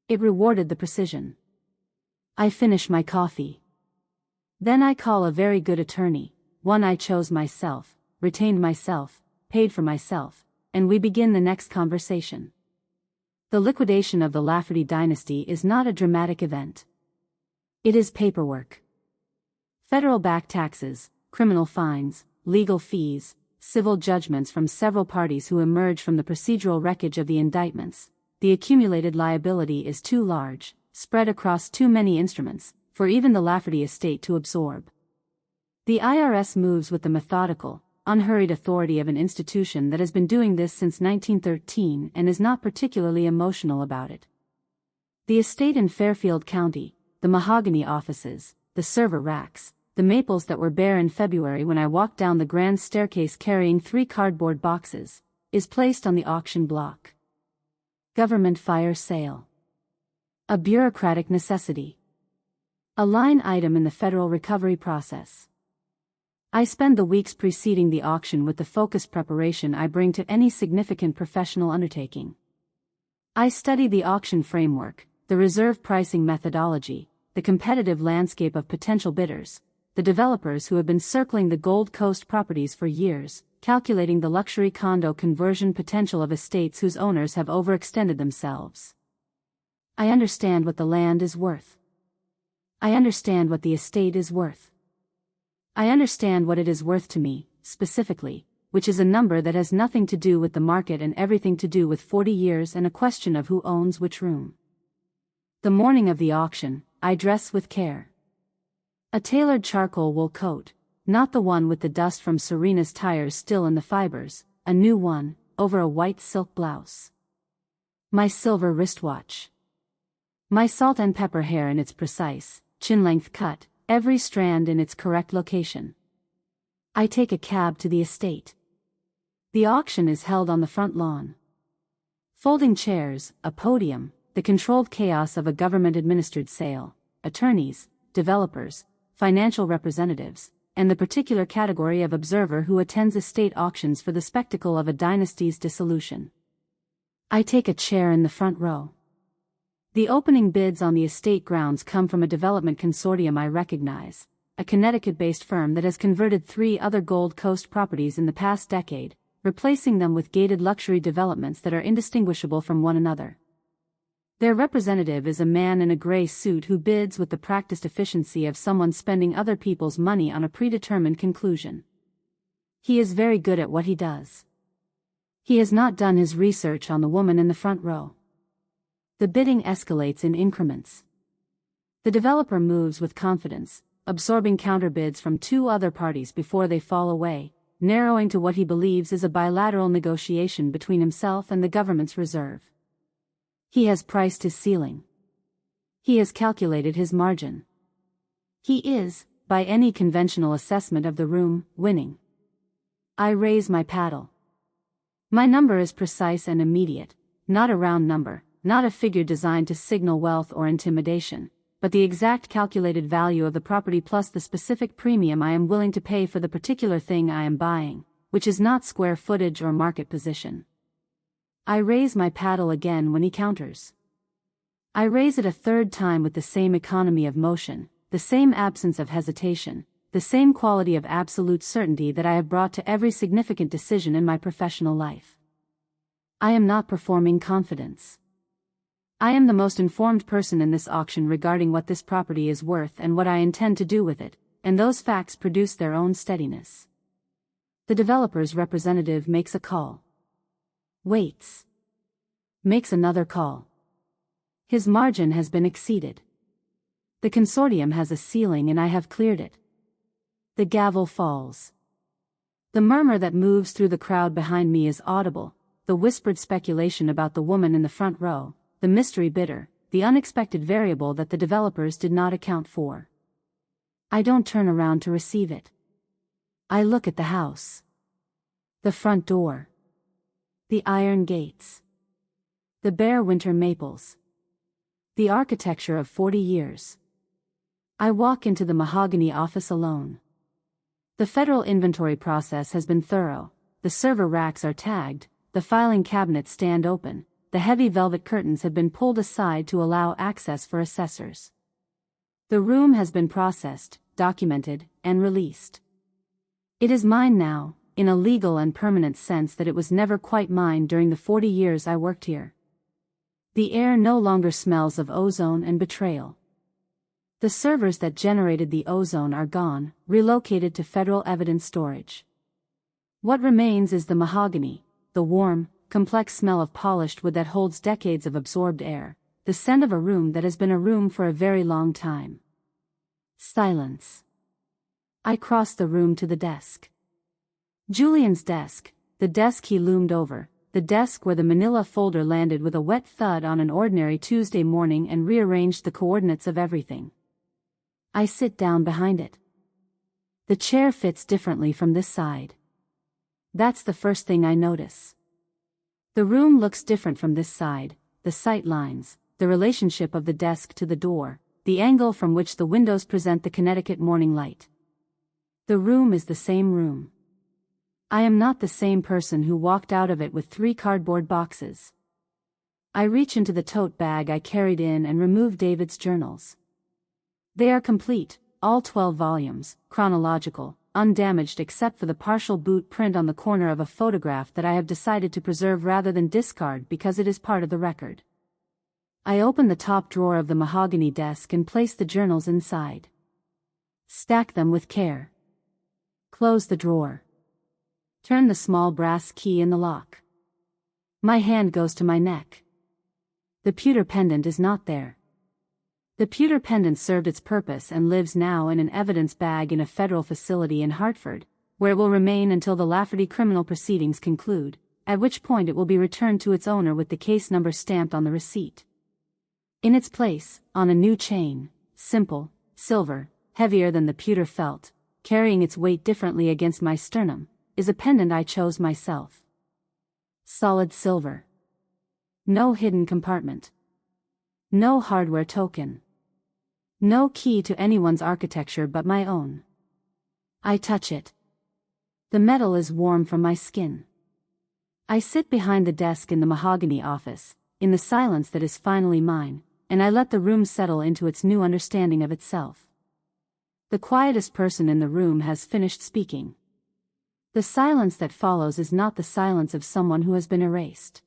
It rewarded the precision. I finish my coffee. Then I call a very good attorney, one I chose myself, retained myself, paid for myself, and we begin the next conversation. The liquidation of the Lafferty dynasty is not a dramatic event. It is paperwork. Federal back taxes, criminal fines, legal fees, civil judgments from several parties who emerge from the procedural wreckage of the indictments. The accumulated liability is too large, spread across too many instruments, for even the Lafferty estate to absorb. The IRS moves with the methodical, unhurried authority of an institution that has been doing this since 1913 and is not particularly emotional about it. The estate in Fairfield County, the mahogany offices, the server racks, the maples that were bare in February when I walked down the grand staircase carrying 3 cardboard boxes, is placed on the auction block. Government fire sale. A bureaucratic necessity. A line item in the federal recovery process. I spend the weeks preceding the auction with the focused preparation I bring to any significant professional undertaking. I study the auction framework, the reserve pricing methodology, the competitive landscape of potential bidders, the developers who have been circling the Gold Coast properties for years, calculating the luxury condo conversion potential of estates whose owners have overextended themselves. I understand what the land is worth. I understand what the estate is worth. I understand what it is worth to me, specifically, which is a number that has nothing to do with the market and everything to do with 40 years and a question of who owns which room. The morning of the auction, I dress with care. A tailored charcoal wool coat, not the one with the dust from Serena's tires still in the fibers, a new one, over a white silk blouse. My silver wristwatch. My salt and pepper hair in its precise, chin-length cut, every strand in its correct location. I take a cab to the estate. The auction is held on the front lawn. Folding chairs, a podium, the controlled chaos of a government-administered sale, attorneys, developers, financial representatives, and the particular category of observer who attends estate auctions for the spectacle of a dynasty's dissolution. I take a chair in the front row. The opening bids on the estate grounds come from a development consortium I recognize, a Connecticut-based firm that has converted 3 other Gold Coast properties in the past decade, replacing them with gated luxury developments that are indistinguishable from one another. Their representative is a man in a gray suit who bids with the practiced efficiency of someone spending other people's money on a predetermined conclusion. He is very good at what he does. He has not done his research on the woman in the front row. The bidding escalates in increments. The developer moves with confidence, absorbing counterbids from 2 other parties before they fall away, narrowing to what he believes is a bilateral negotiation between himself and the government's reserve. He has priced his ceiling. He has calculated his margin. He is, by any conventional assessment of the room, winning. I raise my paddle. My number is precise and immediate, not a round number, not a figure designed to signal wealth or intimidation, but the exact calculated value of the property plus the specific premium I am willing to pay for the particular thing I am buying, which is not square footage or market position. I raise my paddle again when he counters. I raise it a 3rd time with the same economy of motion, the same absence of hesitation, the same quality of absolute certainty that I have brought to every significant decision in my professional life. I am not performing confidence. I am the most informed person in this auction regarding what this property is worth and what I intend to do with it, and those facts produce their own steadiness. The developer's representative makes a call. Waits. Makes another call. His margin has been exceeded. The consortium has a ceiling and I have cleared it. The gavel falls. The murmur that moves through the crowd behind me is audible, the whispered speculation about the woman in the front row, the mystery bidder, the unexpected variable that the developers did not account for. I don't turn around to receive it. I look at the house. The front door. The iron gates. The bare winter maples. The architecture of 40 years. I walk into the mahogany office alone. The federal inventory process has been thorough, the server racks are tagged, the filing cabinets stand open, the heavy velvet curtains have been pulled aside to allow access for assessors. The room has been processed, documented, and released. It is mine now, in a legal and permanent sense that it was never quite mine during the 40 years I worked here. The air no longer smells of ozone and betrayal. The servers that generated the ozone are gone, relocated to federal evidence storage. What remains is the mahogany, the warm, complex smell of polished wood that holds decades of absorbed air, the scent of a room that has been a room for a very long time. Silence. I cross the room to the desk. Julian's desk, the desk he loomed over, the desk where the manila folder landed with a wet thud on an ordinary Tuesday morning and rearranged the coordinates of everything. I sit down behind it. The chair fits differently from this side. That's the first thing I notice. The room looks different from this side, the sight lines, the relationship of the desk to the door, the angle from which the windows present the Connecticut morning light. The room is the same room. I am not the same person who walked out of it with 3 cardboard boxes. I reach into the tote bag I carried in and remove David's journals. They are complete, all 12 volumes, chronological, undamaged except for the partial boot print on the corner of a photograph that I have decided to preserve rather than discard because it is part of the record. I open the top drawer of the mahogany desk and place the journals inside. Stack them with care. Close the drawer. Turn the small brass key in the lock. My hand goes to my neck. The pewter pendant is not there. The pewter pendant served its purpose and lives now in an evidence bag in a federal facility in Hartford, where it will remain until the Lafferty criminal proceedings conclude, at which point it will be returned to its owner with the case number stamped on the receipt. In its place, on a new chain, simple, silver, heavier than the pewter felt, carrying its weight differently against my sternum, is a pendant I chose myself. Solid silver. No hidden compartment. No hardware token. No key to anyone's architecture but my own. I touch it. The metal is warm from my skin. I sit behind the desk in the mahogany office, in the silence that is finally mine, and I let the room settle into its new understanding of itself. The quietest person in the room has finished speaking. The silence that follows is not the silence of someone who has been erased.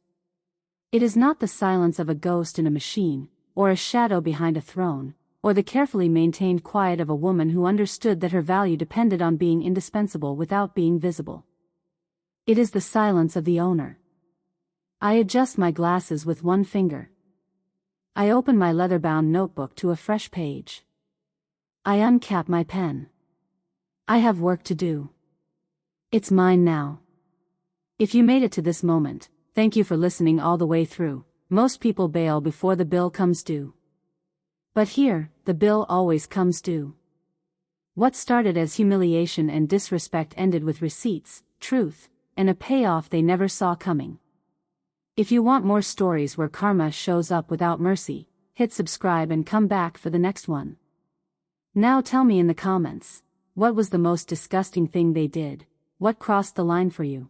It is not the silence of a ghost in a machine, or a shadow behind a throne, or the carefully maintained quiet of a woman who understood that her value depended on being indispensable without being visible. It is the silence of the owner. I adjust my glasses with one finger. I open my leather-bound notebook to a fresh page. I uncap my pen. I have work to do. It's mine now. If you made it to this moment, thank you for listening all the way through. Most people bail before the bill comes due. But here, the bill always comes due. What started as humiliation and disrespect ended with receipts, truth, and a payoff they never saw coming. If you want more stories where karma shows up without mercy, hit subscribe and come back for the next one. Now tell me in the comments, what was the most disgusting thing they did? What crossed the line for you?